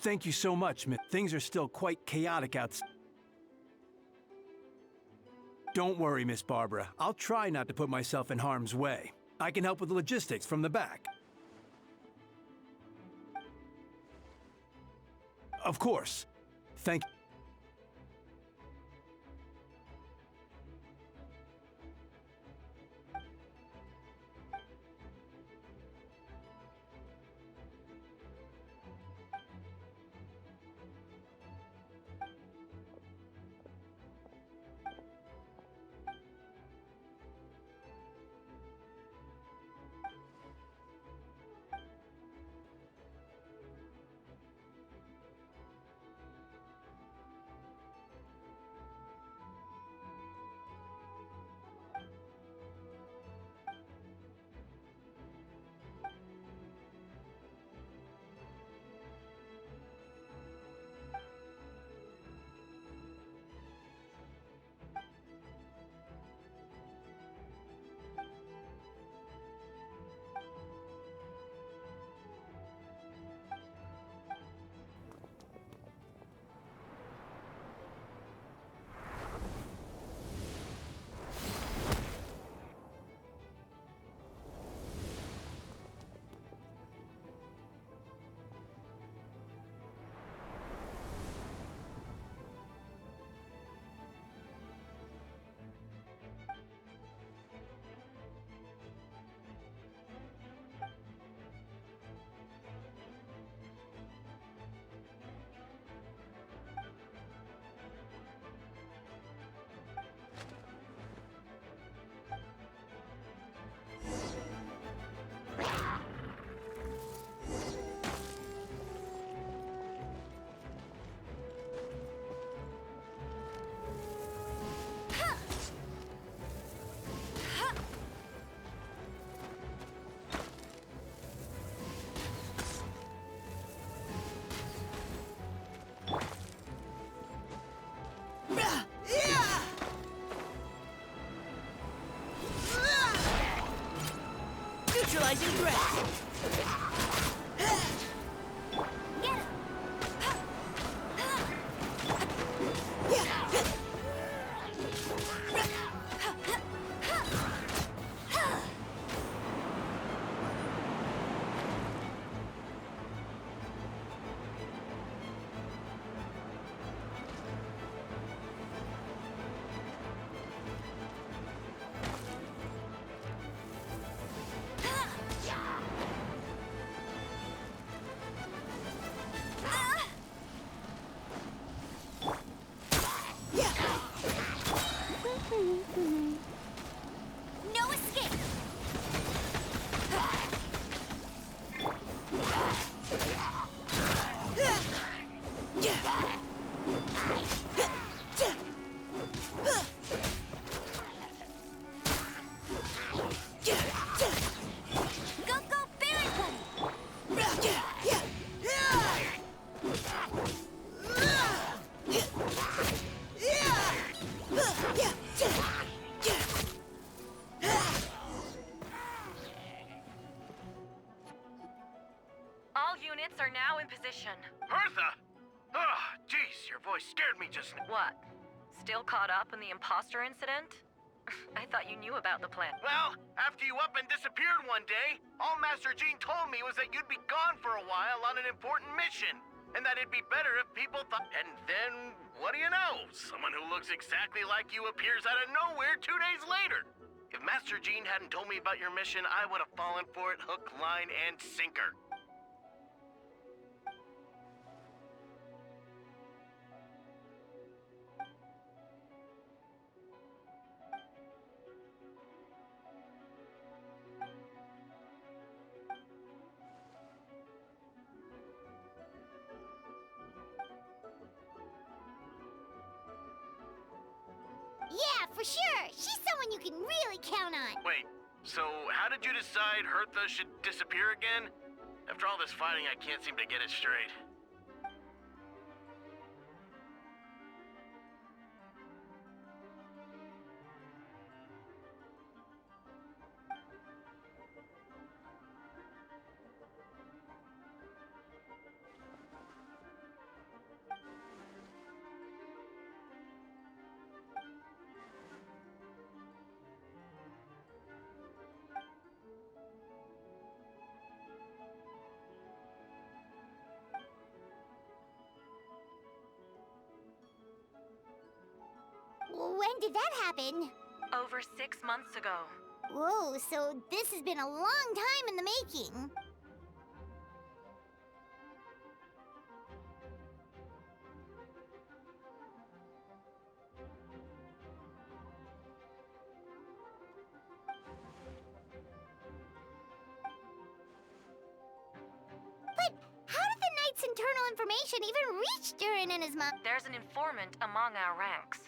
Thank you so much, Miss. Things are still quite chaotic outside. Don't worry, Miss Barbara. I'll try not to put myself in harm's way. I can help with the logistics from the back. Of course. Thank you. All units are now in position. Bertha! Oh, jeez, your voice scared me just now. What? Still caught up in the imposter incident? I thought you knew about the plan. Well, after you up and disappeared one day, all Master Jean told me was that you'd be gone for a while on an important mission. And that it'd be better if people thought... And then, what do you know? Someone who looks exactly like you appears out of nowhere 2 days later. If Master Jean hadn't told me about your mission, I would have fallen for it hook, line, and sinker. Yeah, for sure. She's someone you can really count on. Wait, so how did you decide Hertha should disappear again? After all this fighting, I can't seem to get it straight. When did that happen? Over 6 months ago. Whoa, so this has been a long time in the making. But how did the Knight's internal information even reach Durin and his mom? There's an informant among our ranks.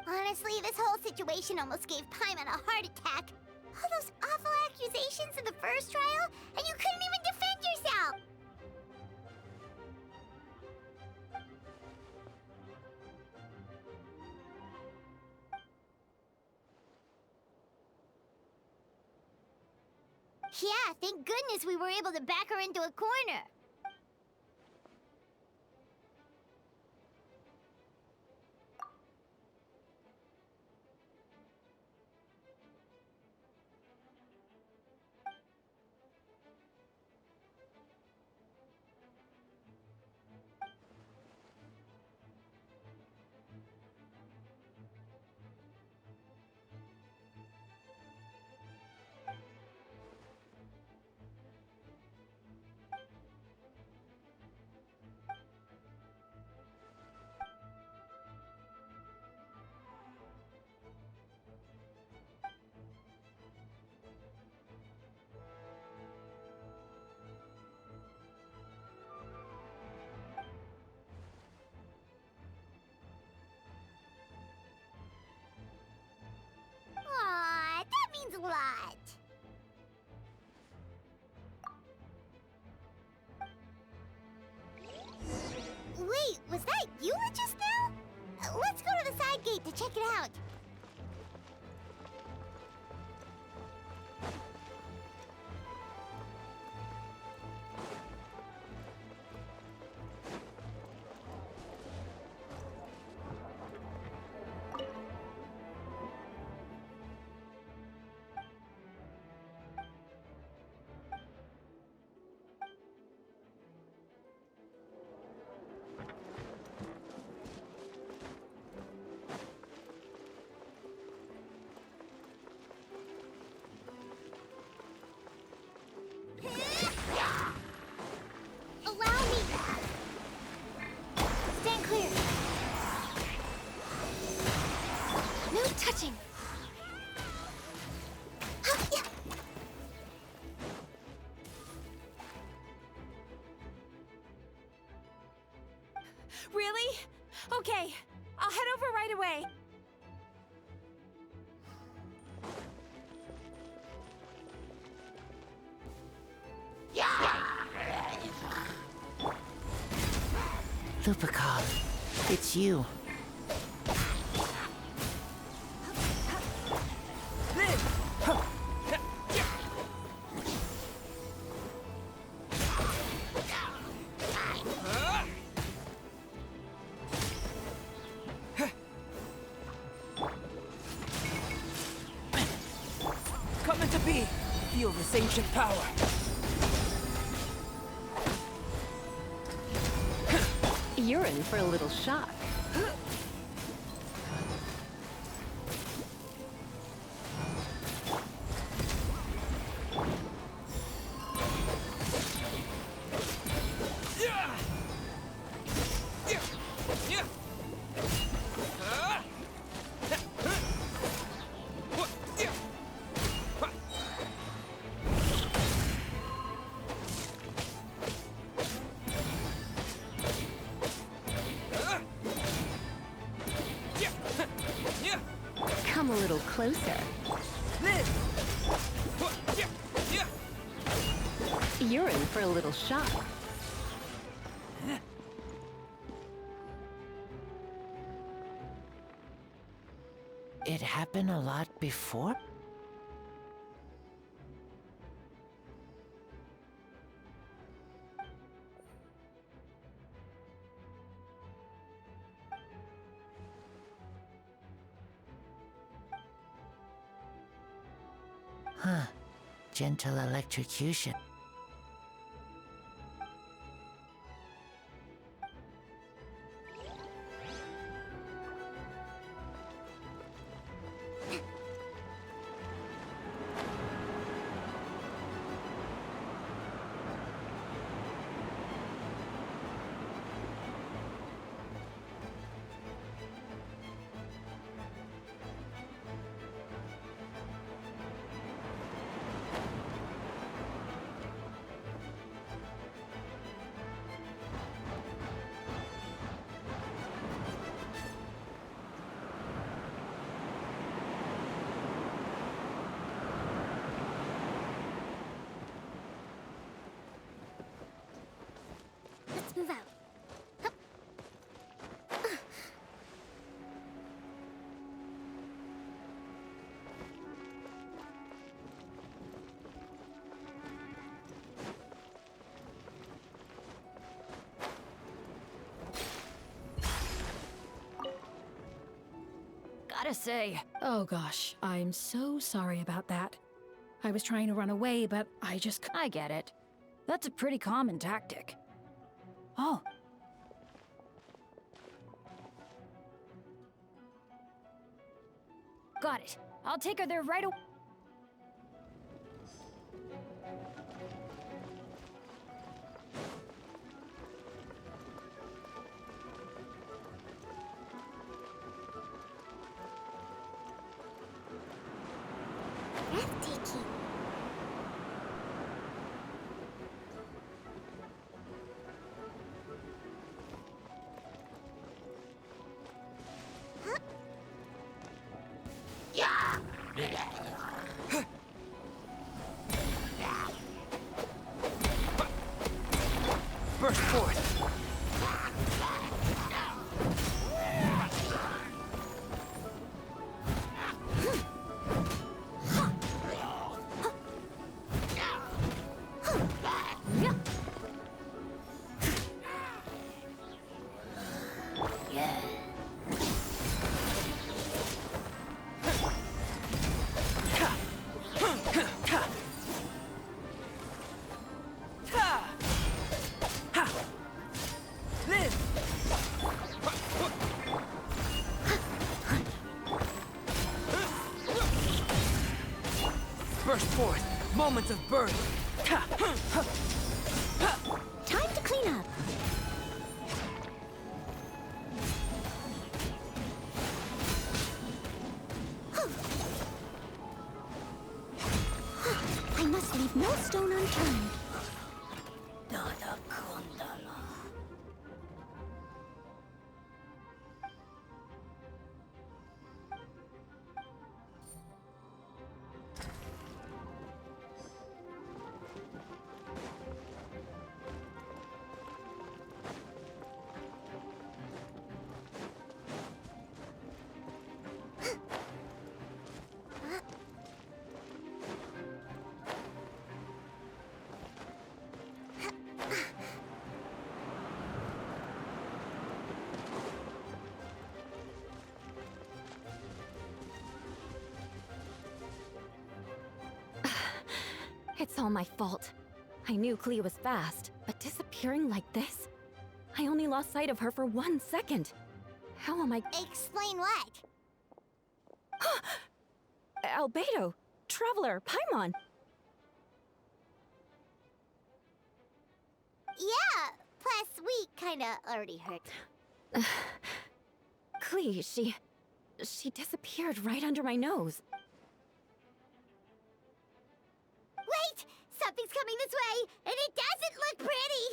Honestly, this whole situation almost gave Paimon a heart attack. All those awful accusations in the first trial, and you couldn't even defend yourself! Yeah, thank goodness we were able to back her into a corner. Aw, that means a lot. Wait, was that Eula just now? Let's go to the side gate to check it out. stretching. Really? Okay, I'll head over right away. Lupicol, it's you. Coming to be. Feel this ancient power. You're in for a little shock. Come a little closer. You're in for a little shock. It happened a lot before? Huh. Gentle electrocution. Let's move out. Hup. Gotta say, oh gosh, I'm so sorry about that. I was trying to run away, but I get it. That's a pretty common tactic. Oh. Got it. I'll take her there right away. Breathtaking. Burst forth. Burst forth. Moments of birth. Time to clean up. No stone unturned. It's all my fault. I knew Clea was fast, but disappearing like this? I only lost sight of her for 1 second. How am I— Explain what? Albedo! Traveler! Paimon! Yeah, plus we kinda already heard. Clea, she disappeared right under my nose. Wait! Something's coming this way, and it doesn't look pretty!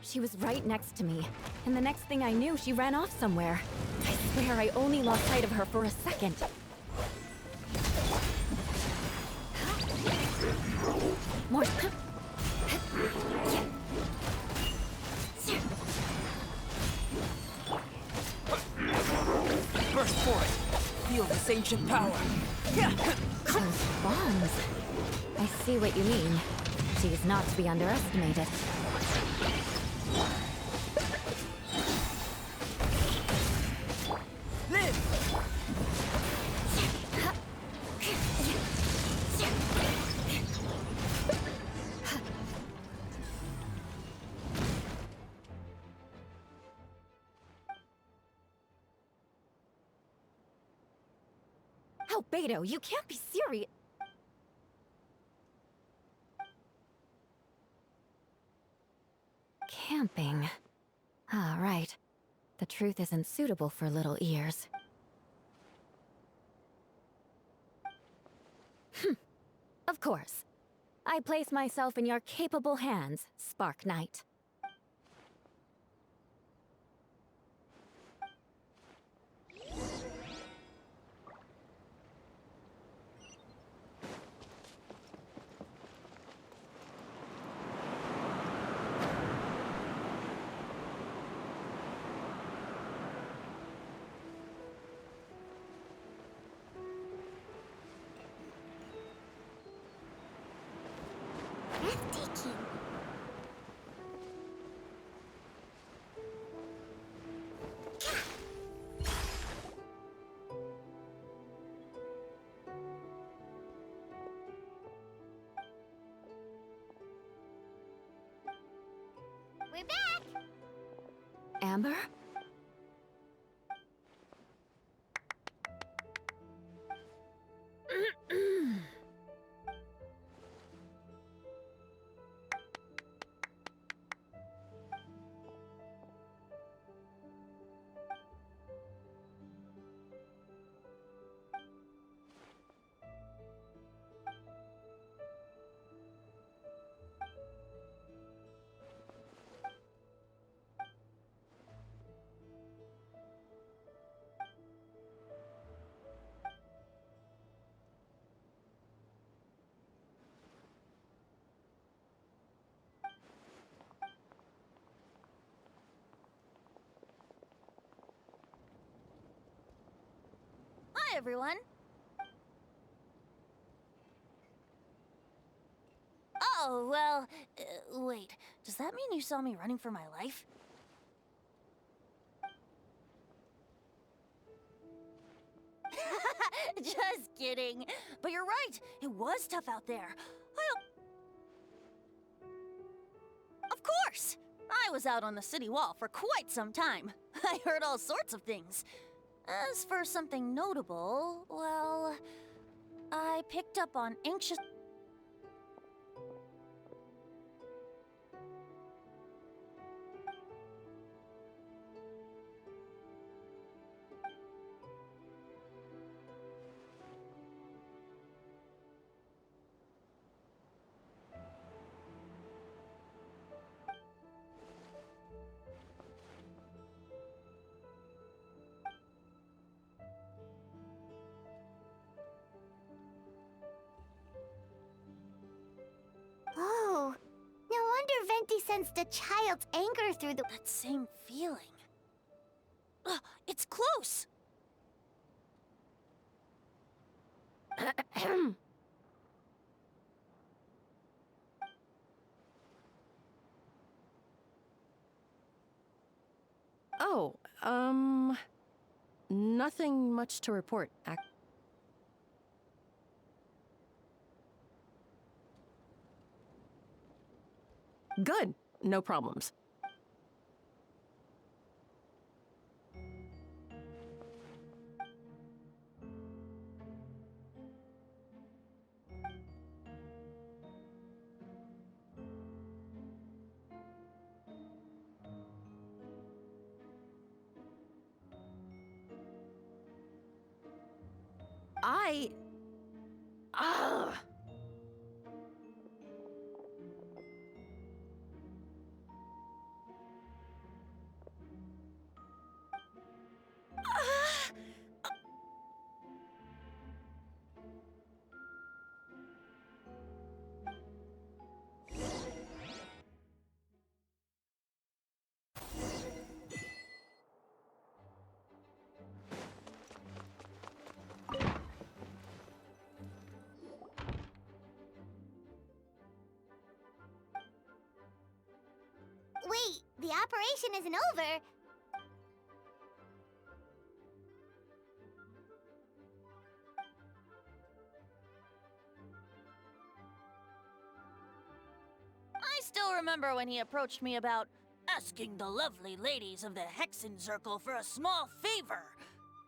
She was right next to me, and the next thing I knew, she ran off somewhere. I swear I only lost sight of her for a second. More. Burst forth. Feel this ancient power. Those bombs. I see what you mean. She is not to be underestimated. Albedo, you can't be serious. Camping. Ah, right. The truth isn't suitable for little ears. Of course. I place myself in your capable hands, Spark Knight. Breathtaking. We're back! Amber? Hi, everyone. Oh, well, wait. Does that mean you saw me running for my life? Just kidding. But you're right. It was tough out there. Of course! I was out on the city wall for quite some time. I heard all sorts of things. As for something notable, well, I picked up on anxious... sensed a child's anger through the... That same feeling. Ugh, it's close! Oh, nothing much to report. Good. No problems. Ugh. Wait, the operation isn't over. I still remember when he approached me about asking the lovely ladies of the Hexen Circle for a small favor.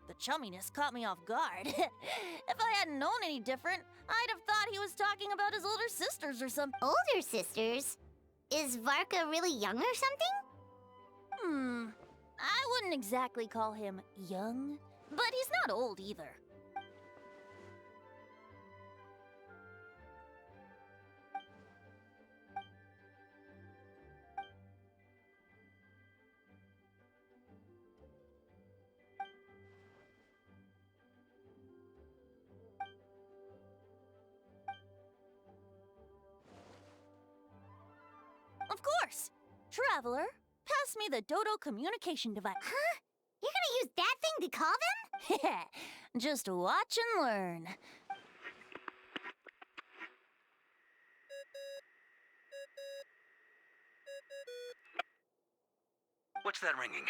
The chumminess caught me off guard. If I hadn't known any different, I'd have thought he was talking about his older sisters or something. Older sisters? Is Varka really young or something? I wouldn't exactly call him young, but he's not old either. Of course! Traveler, pass me the Dodo communication device. Huh? You're gonna use that thing to call them? Just watch and learn. What's that ringing?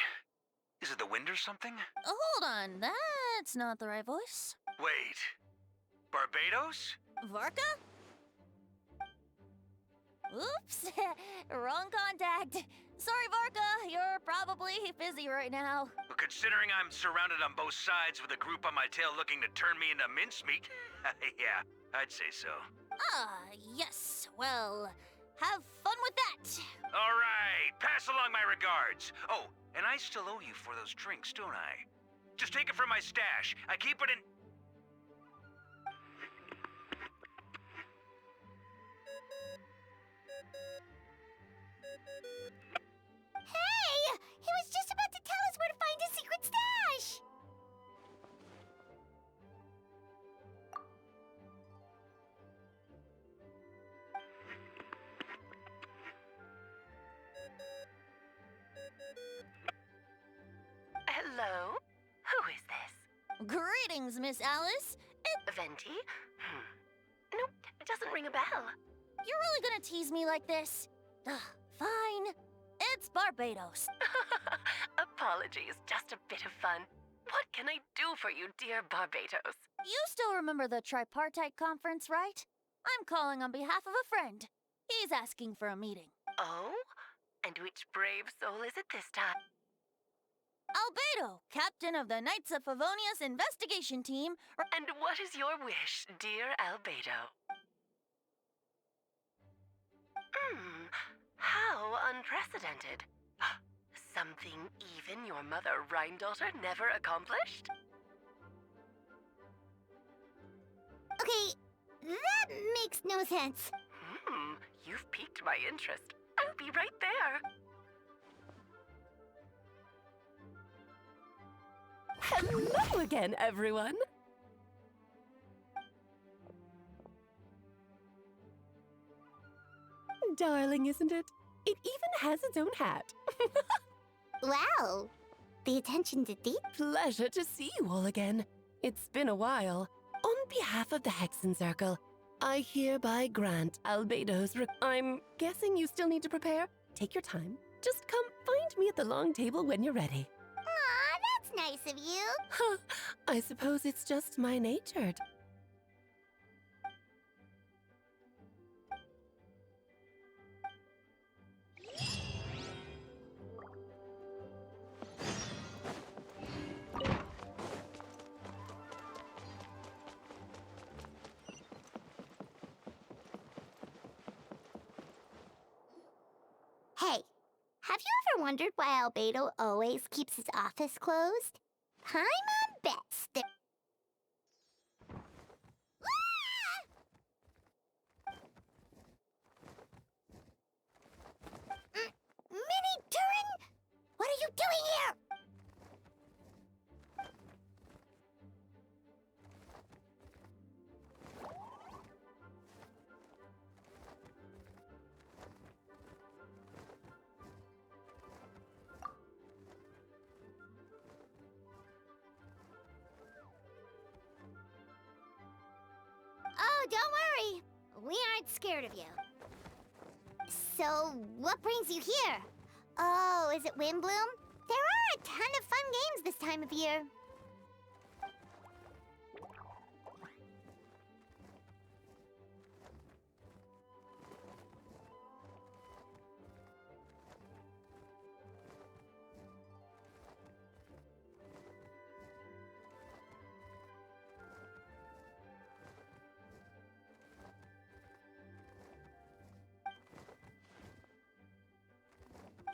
Is it the wind or something? Hold on, that's not the right voice. Wait. Barbados? Varka? Oops, wrong contact. Sorry, Varka, you're probably busy right now. Well, considering I'm surrounded on both sides with a group on my tail looking to turn me into mincemeat, yeah, I'd say so. Ah, yes. Well, have fun with that. All right, pass along my regards. Oh, and I still owe you for those drinks, don't I? Just take it from my stash. I keep it in... Hey! He was just about to tell us where to find his secret stash! Hello? Who is this? Greetings, Miss Alice. Venti? Nope, it doesn't ring a bell. You're really gonna tease me like this? Ugh, fine. It's Barbados. Apologies, just a bit of fun. What can I do for you, dear Barbados? You still remember the tripartite conference, right? I'm calling on behalf of a friend. He's asking for a meeting. Oh? And which brave soul is it this time? Albedo, captain of the Knights of Favonius investigation team. And what is your wish, dear Albedo? How unprecedented. Something even your mother Rhine-daughter never accomplished? Okay, that makes no sense. You've piqued my interest. I'll be right there. Hello again, everyone. Darling, isn't it? It even has its own hat. Wow, the attention to detail. Pleasure to see you all again. It's been a while. On behalf of the Hexen Circle, I hereby grant Albedo's I'm guessing you still need to prepare? Take your time. Just come find me at the long table when you're ready. Aw, that's nice of you. Huh, I suppose it's just my nature. Hey, have you ever wondered why Albedo always keeps his office closed? Paimon bets that... Mini Turin! What are you doing here? Oh, don't worry. We aren't scared of you. So, what brings you here? Oh, is it Windbloom? There are a ton of fun games this time of year.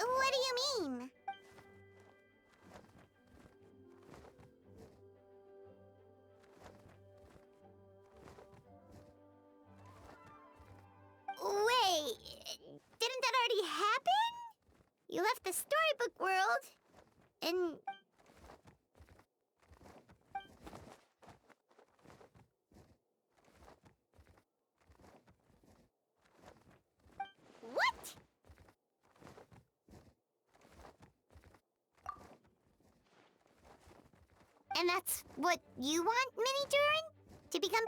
What do you mean? Wait, didn't that already happen? You left the storybook world, and... What? And that's what you want, Mini Turin? To become...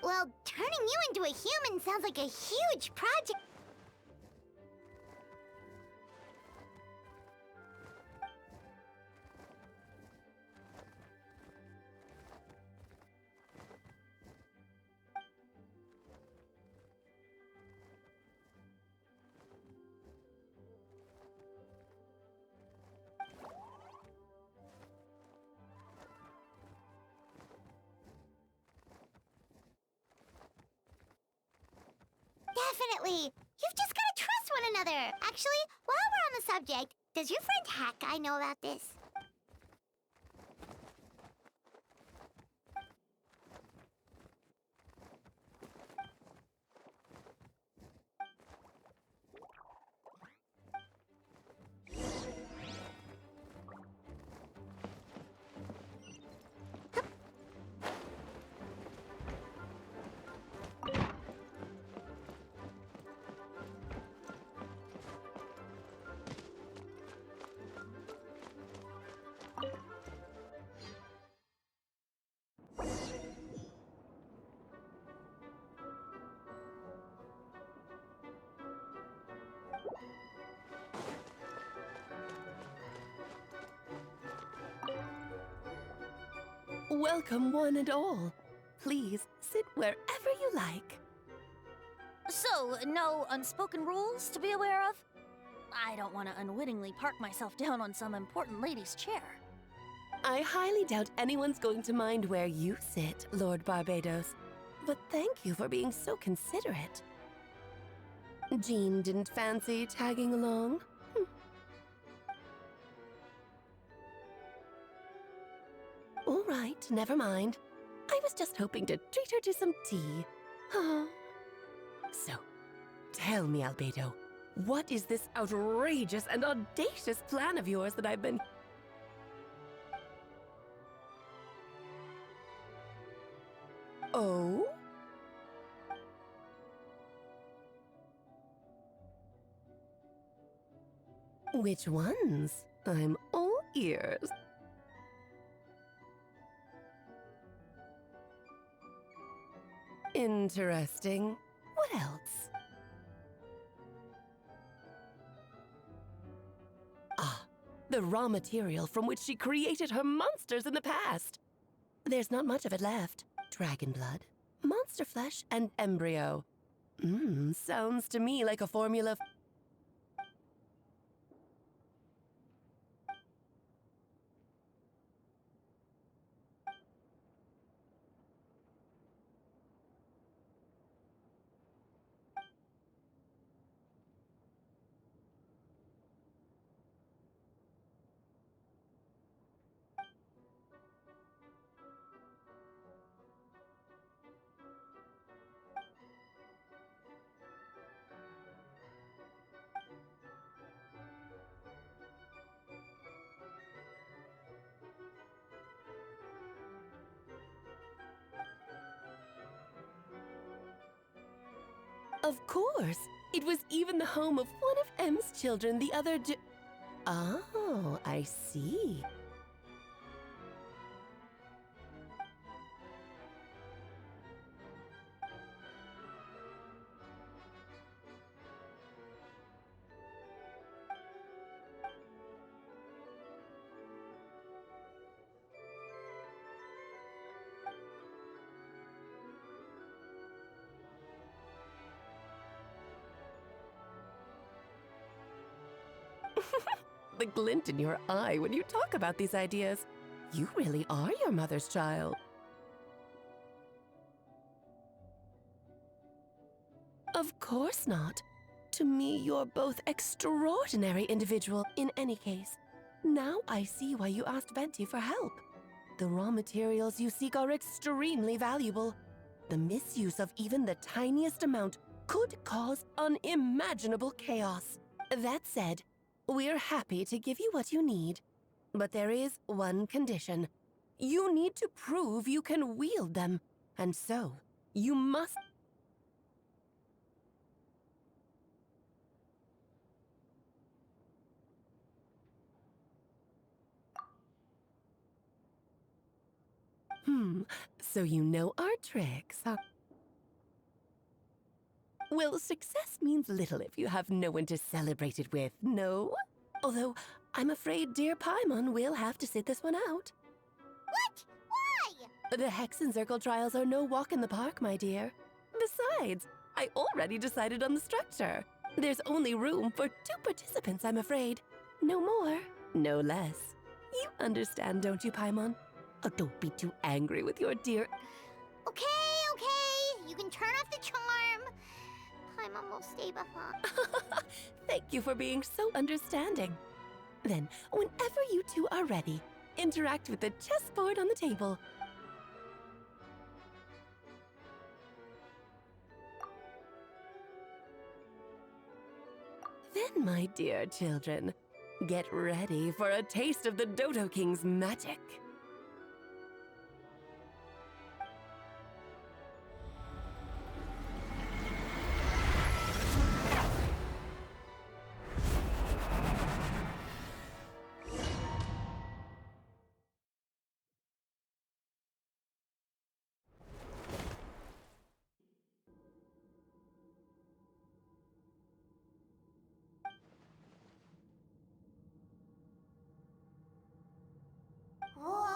Well, turning you into a human sounds like a huge project. Definitely! You've just gotta trust one another! Actually, while we're on the subject, does your friend Hack know about this? Welcome, one and all. Please sit wherever you like. So, no unspoken rules to be aware of? I don't want to unwittingly park myself down on some important lady's chair. I highly doubt anyone's going to mind where you sit, Lord Barbados. But thank you for being so considerate. Jean didn't fancy tagging along? All right, never mind. I was just hoping to treat her to some tea. So, tell me, Albedo, what is this outrageous and audacious plan of yours that I've been... Oh? Which ones? I'm all ears. Interesting. What else? Ah, the raw material from which she created her monsters in the past. There's not much of it left. Dragon blood, monster flesh, and embryo. Sounds to me like a formula. Of course! It was even the home of one of M's children the other day. Oh, I see. The glint in your eye when you talk about these ideas. You really are your mother's child. Of course not. To me, you're both extraordinary individual. In any case, now I see why you asked Venti for help. The raw materials you seek are extremely valuable. The misuse of even the tiniest amount could cause unimaginable chaos. That said, we're happy to give you what you need. But there is one condition. You need to prove you can wield them. And so, you must... So you know our tricks, huh? Well, success means little if you have no one to celebrate it with, no? Although, I'm afraid dear Paimon will have to sit this one out. What? Why? The Hexencircle trials are no walk in the park, my dear. Besides, I already decided on the structure. There's only room for 2 participants, I'm afraid. No more, no less. You understand, don't you, Paimon? Oh, don't be too angry with your dear... Okay. You can turn off the charm. Paimon will stay behind. Thank you for being so understanding. Then, whenever you two are ready, interact with the chessboard on the table. Then, my dear children, get ready for a taste of the Dodo King's magic. Whoa!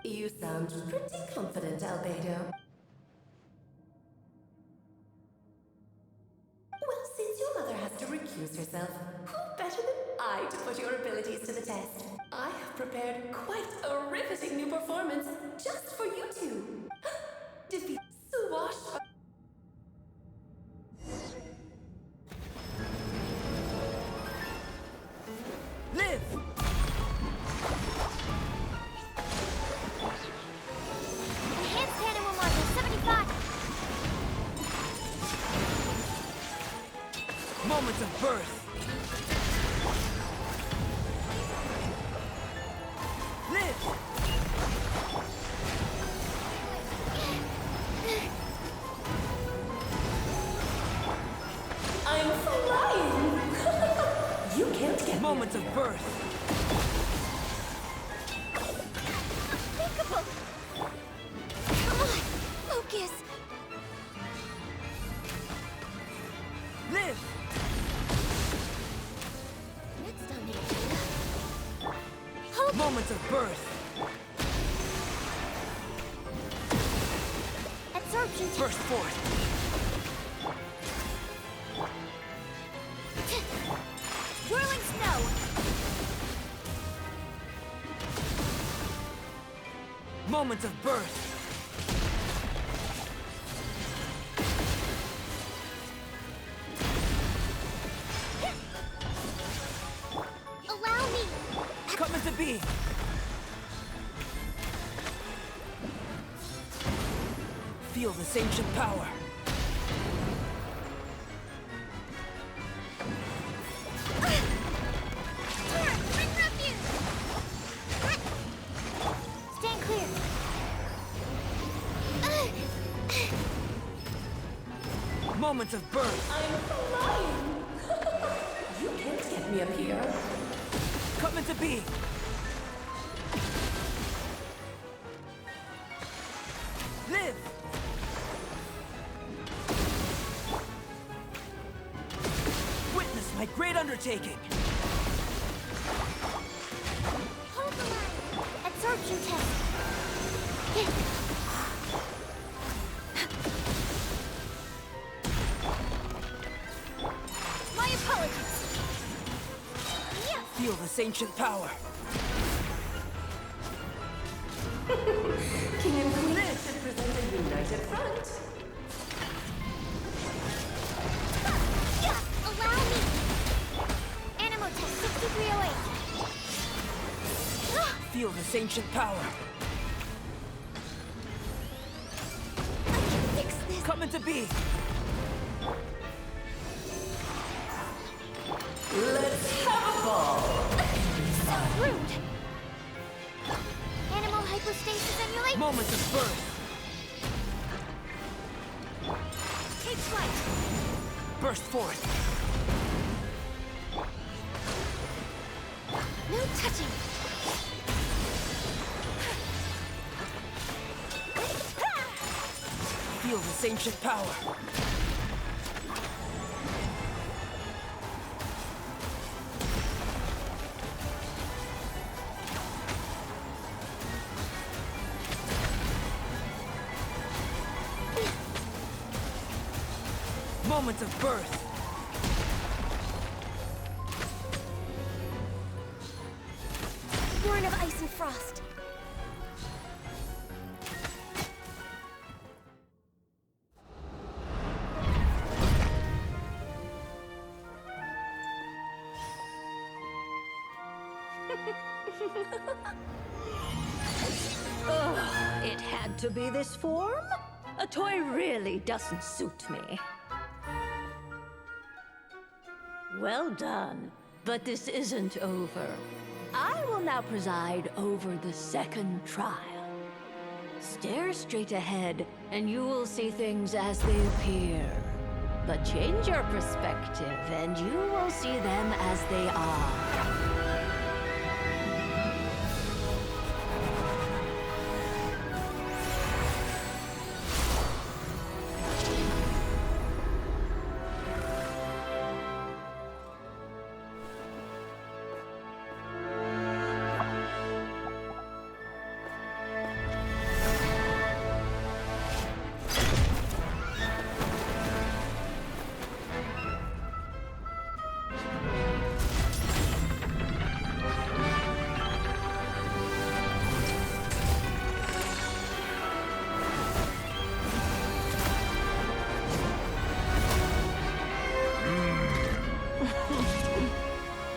You sound pretty confident, Albedo. Well, since your mother has to recuse herself, who better than I to put your abilities to the test? I have prepared quite a riveting new performance just for you two. Defeat Swash. Live! Enhanced animal module 75. Moments of birth! Live! I'm flying! You can't get Moments of birth! Unthinkable! Come on, focus! Live! Next on the agenda. Hope! Moments of birth! Absorption test. Burst forth! Whirling snow! Moments of birth! Allow me! Come into being! Feel this ancient power! Bring refuge! Stand clear! Moments of birth! I'm flying! You can't get me up here. Come into being! Live! Witness my great undertaking! Hold the line! Absorption test! My apologies! Yeah. Feel this ancient power! King and Queen should present a united front. Yeah. Allow me! Animal test 6308! Feel this ancient power! I can fix this! Come into being! Let's have a ball. So rude! Animal hypostasis emulate! Moments of birth! Take flight! Burst forth! No touching! Feel this ancient power! Moments of birth! Born of ice and frost! Ugh, it had to be this form? A toy really doesn't suit me. Well done, but this isn't over. I will now preside over the second trial. Stare straight ahead, and you will see things as they appear. But change your perspective, and you will see them as they are.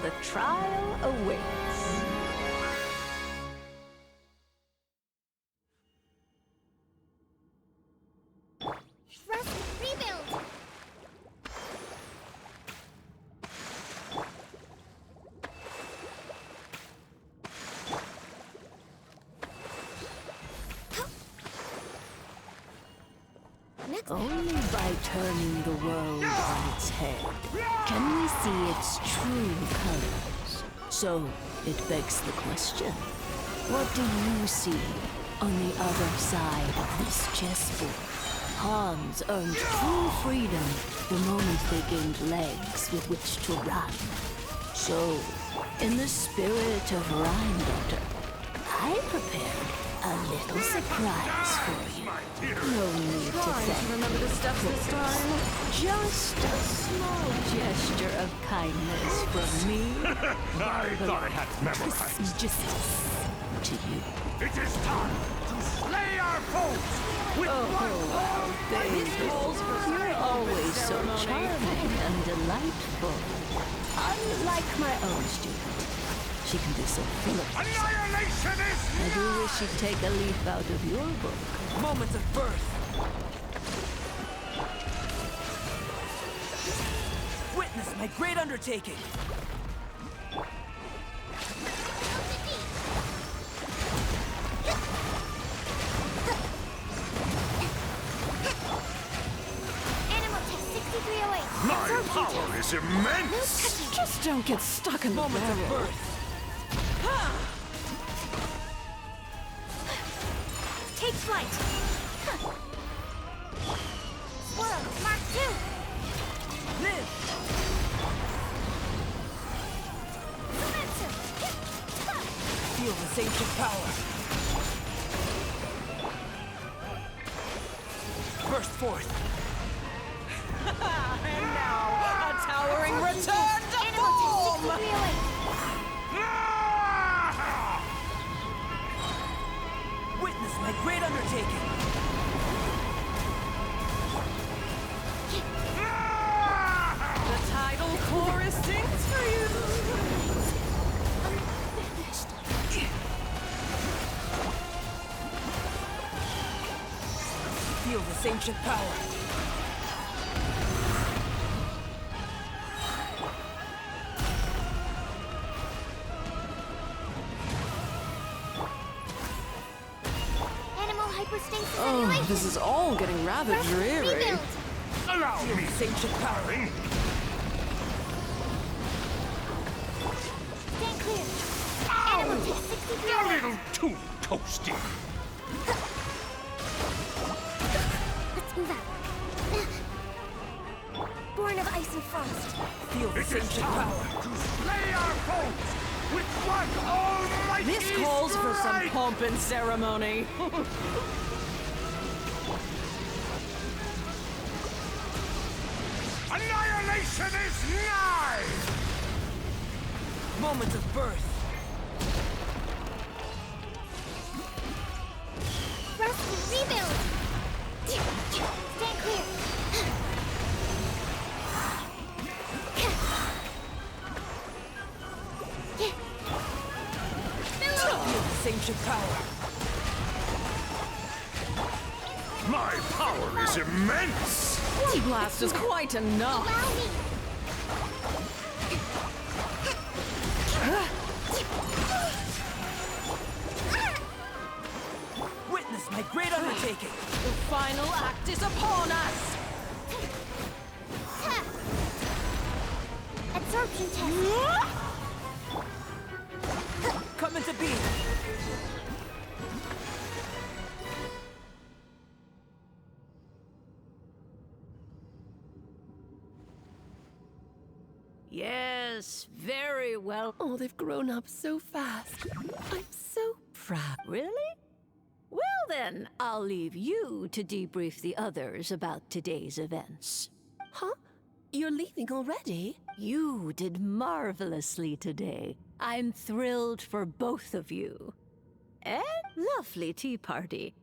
The trial awaits. Rest, rebuild! Only by turning the world on its head can we see its true colors. So, it begs the question, what do you see on the other side of this chessboard? Pawns earned true freedom the moment they gained legs with which to run. So, in the spirit of Rhyme Daughter, I prepared a little surprise for you. No need to thank. Remember the steps this time? Just a small gesture of kindness from me. I thought I had it memorized. Just to you. It is time to slay our foes with Oh, baby, you're always so charming and delightful. Unlike my own student, she can be so full of herself. Annihilation is I do wish she'd take a leaf out of your book. Moments of birth. Witness my great undertaking. Animal test 6308. My power is immense! Just don't get stuck in the Moments of barrel. birth. Take flight! Swirl, Mark 2! Live! Momentum! Feel this ancient power. Burst forth. And now, a towering return to Animal test form! 6308. Witness my great undertaking. The tidal chorus sings for you. Feel this ancient power. Animal hyperstasis Oh, simulation. this is all getting rather Rest, dreary. rebuild. Allow me! This ancient power. Stand clear. Animal test A 6308. little too toasty. Let's move out. Born of ice and frost. Feel It this is ancient time power. to slay our foes with one almighty This calls for some strike! pomp and ceremony. Annihilation is nigh! Moments of birth. Rest, rebuild. Stand clear. Feel this ancient power. My power is immense! One blast is quite enough. Allow me. Witness my great undertaking. The final act is upon us. Absorption test. Come into being. Yes, very well. Oh, they've grown up so fast. I'm so proud. Really? Well then, I'll leave you to debrief the others about today's events. Huh? You're leaving already? You did marvelously today. I'm thrilled for both of you. And lovely tea party.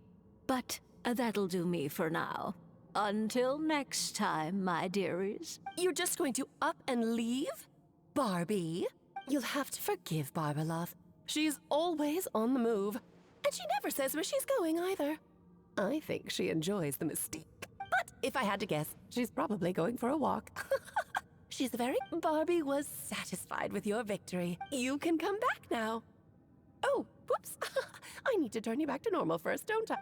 But that'll do me for now. Until next time, my dearies. You're just going to up and leave? Barbie? You'll have to forgive Barbara, love. She's always on the move. And she never says where she's going either. I think she enjoys the mystique. But if I had to guess, she's probably going for a walk. She's very... Barbie was satisfied with your victory. You can come back now. Oh, whoops. I need to turn you back to normal first, don't I?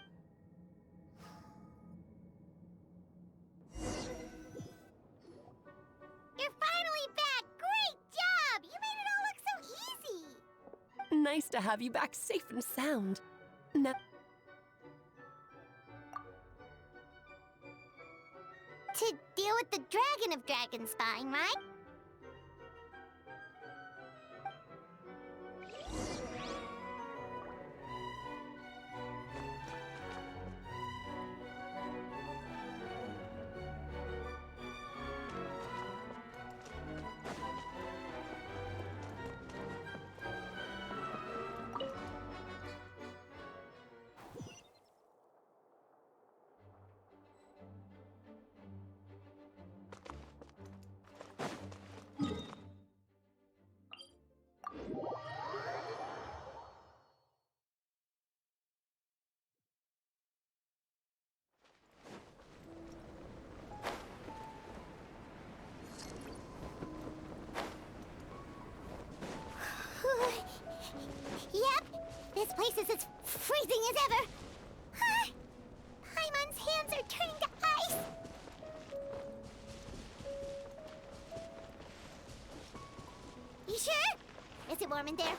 You're finally back! Great job! You made it all look so easy! Nice to have you back safe and sound. Now... To deal with the Dragon of Dragonspine, right? Yep, this place is as freezing as ever. Paimon's hands are turning to ice. You sure? Is it warm in there?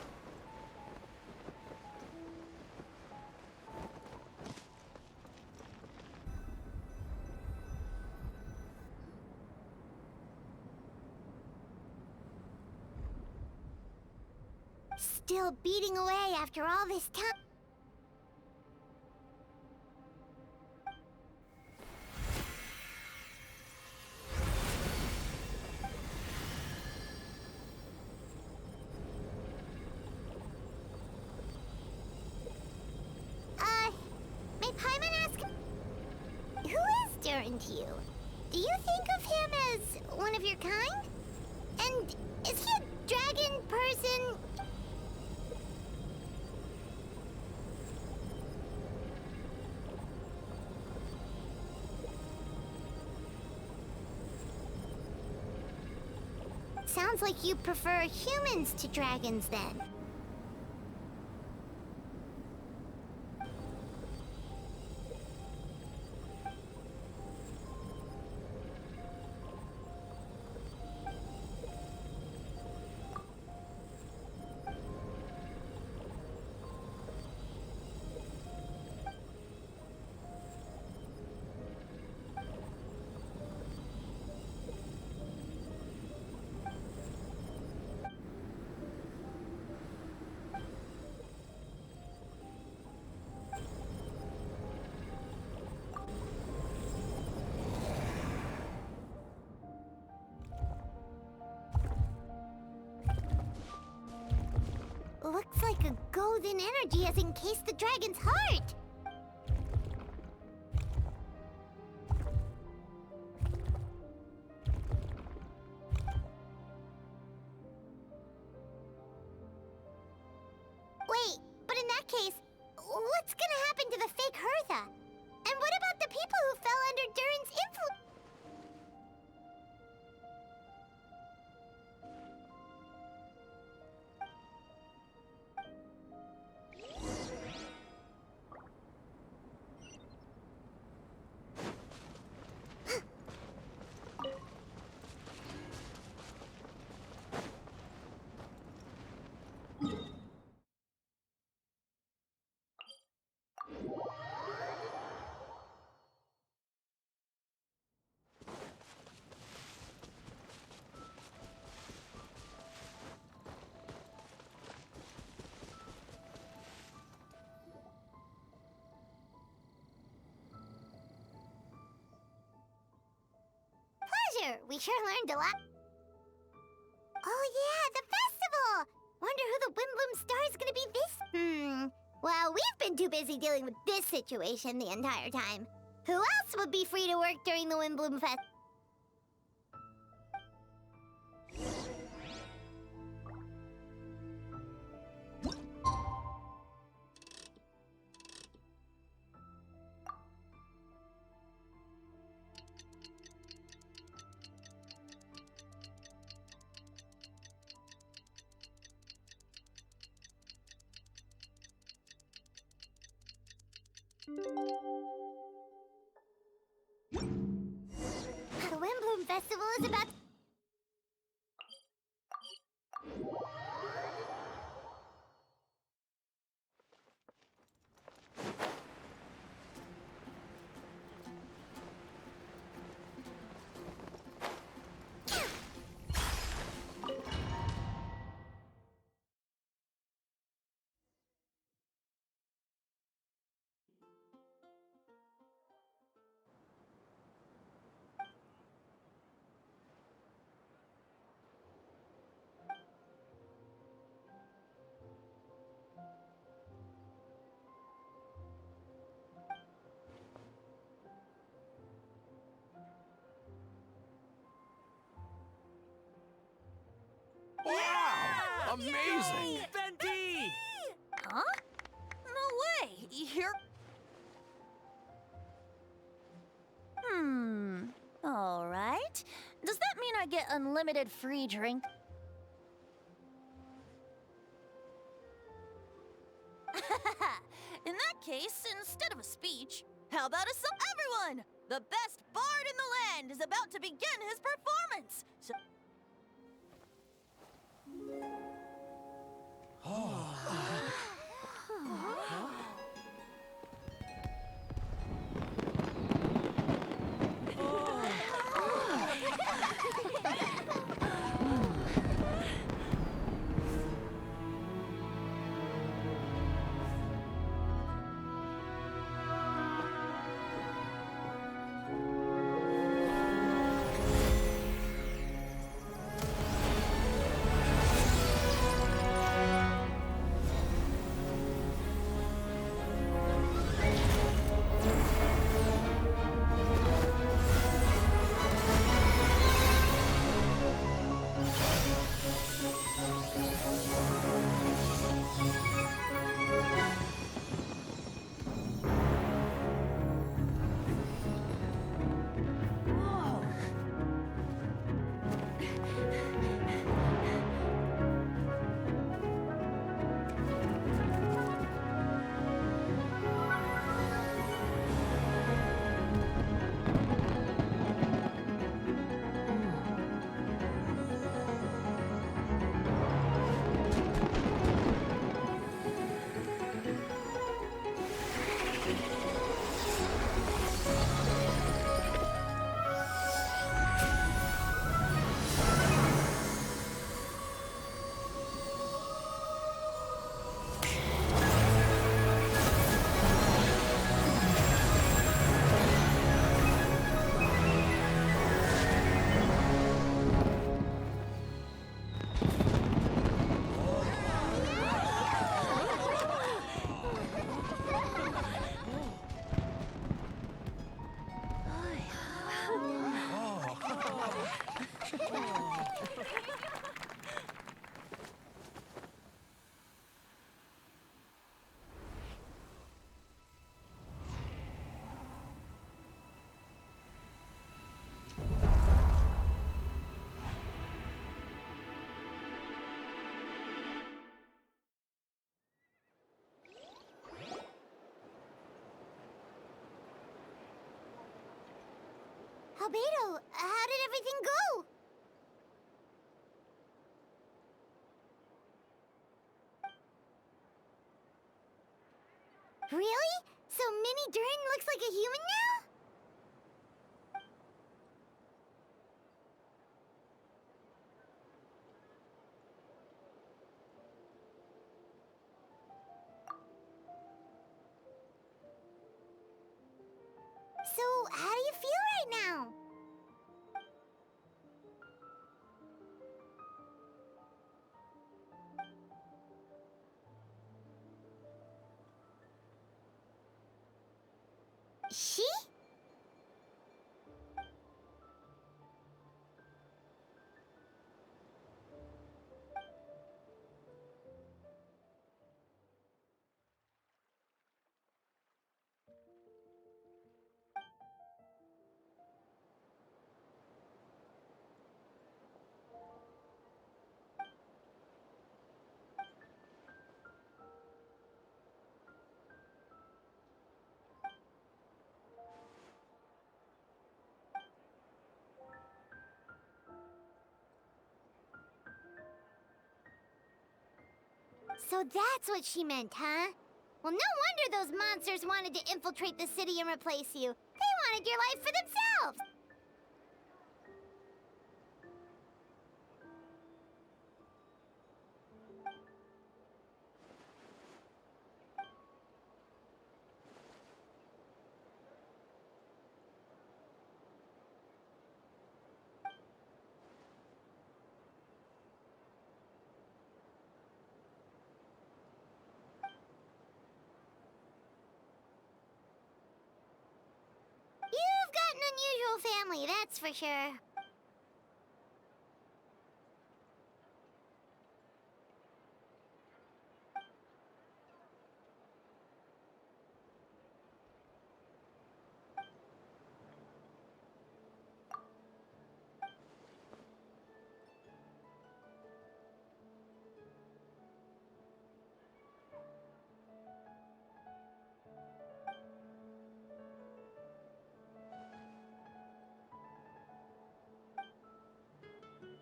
Still beating away after all this time. May Paimon ask, who is Durin to you? Do you think of him as one of your kind? And is he a dragon person? Sounds like you prefer humans to dragons, then. Looks like a golden energy has encased the dragon's heart. Wait, but in that case, what's gonna happen to the fake Hertha? And what about the people who fell under Durin's influence? We sure learned a lot. Oh yeah, the festival! Wonder who the Windbloom star is gonna be this... Well, we've been too busy dealing with this situation the entire time. Who else would be free to work during the Windbloom Fest? is about to... Wow! Amazing! Venti! Huh? No way! You're... Alright. Does that mean I get unlimited free drink? In that case, instead of a speech, how about a song? Everyone! The best bard in the land is about to begin his performance! So... Albedo, how did everything go? Really? So Mini Durin looks like a human now? So, how do you feel right now? She? So that's what she meant, huh? Well, no wonder those monsters wanted to infiltrate the city and replace you. They wanted your life for themselves! You've got an unusual family, that's for sure.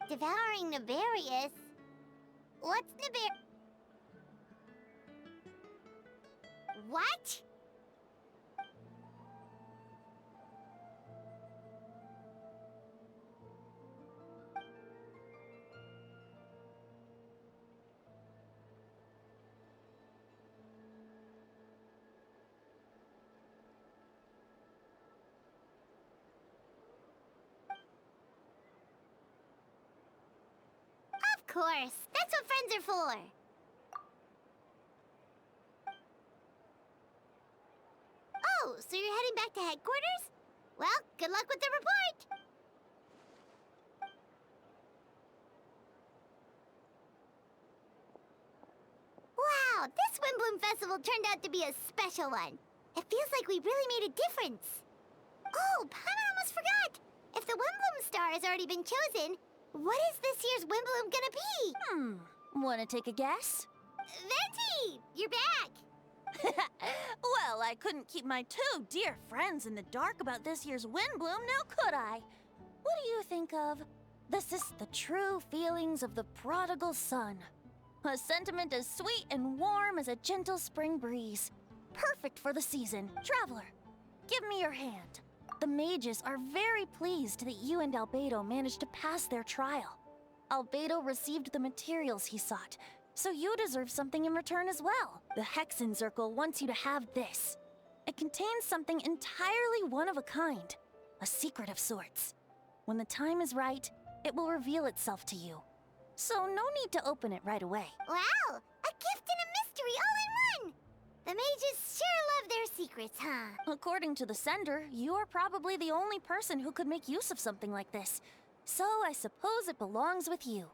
Devouring Nefarious? What's What? Of course. That's what friends are for. Oh, so you're heading back to headquarters? Well, good luck with the report. Wow, this Windbloom Festival turned out to be a special one. It feels like we really made a difference. Oh, Paimon almost forgot. If the Windbloom star has already been chosen, what is this year's Windbloom gonna be? Wanna take a guess? Venti, you're back. Well, I couldn't keep my two dear friends in the dark about this year's Windbloom, now could I? What do you think of? This is the true feelings of the prodigal son. A sentiment as sweet and warm as a gentle spring breeze. Perfect for the season. Traveler, give me your hand. The mages are very pleased that you and Albedo managed to pass their trial. Albedo received the materials he sought, so you deserve something in return as well. The Hexen Circle wants you to have this. It contains something entirely one of a kind, a secret of sorts. When the time is right, it will reveal itself to you. So no need to open it right away. Wow, a gift and a mystery all in one! The mages sure love their secrets, huh? According to the sender, you are probably the only person who could make use of something like this. So I suppose it belongs with you.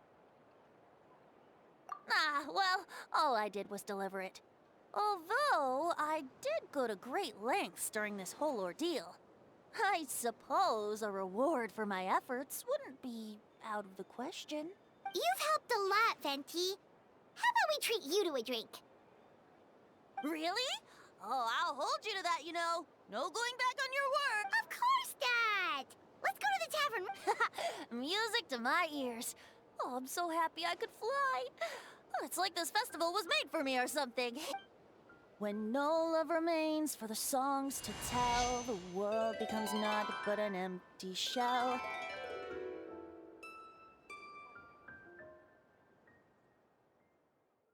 Ah, well, all I did was deliver it. Although, I did go to great lengths during this whole ordeal. I suppose a reward for my efforts wouldn't be out of the question. You've helped a lot, Venti. How about we treat you to a drink? Really? Oh, I'll hold you to that, you know. No going back on your word. Of course not! Let's go to the tavern. Music to my ears. Oh, I'm so happy I could fly. Oh, it's like this festival was made for me or something. When no love remains for the songs to tell, the world becomes naught but an empty shell.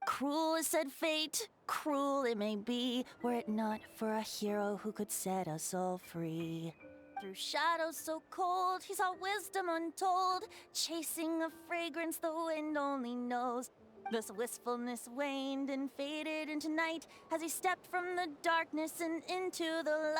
Cruel is said fate, cruel it may be, were it not for a hero who could set us all free. Through shadows so cold, he saw wisdom untold, chasing a fragrance the wind only knows. This wistfulness waned and faded into night as he stepped from the darkness and into the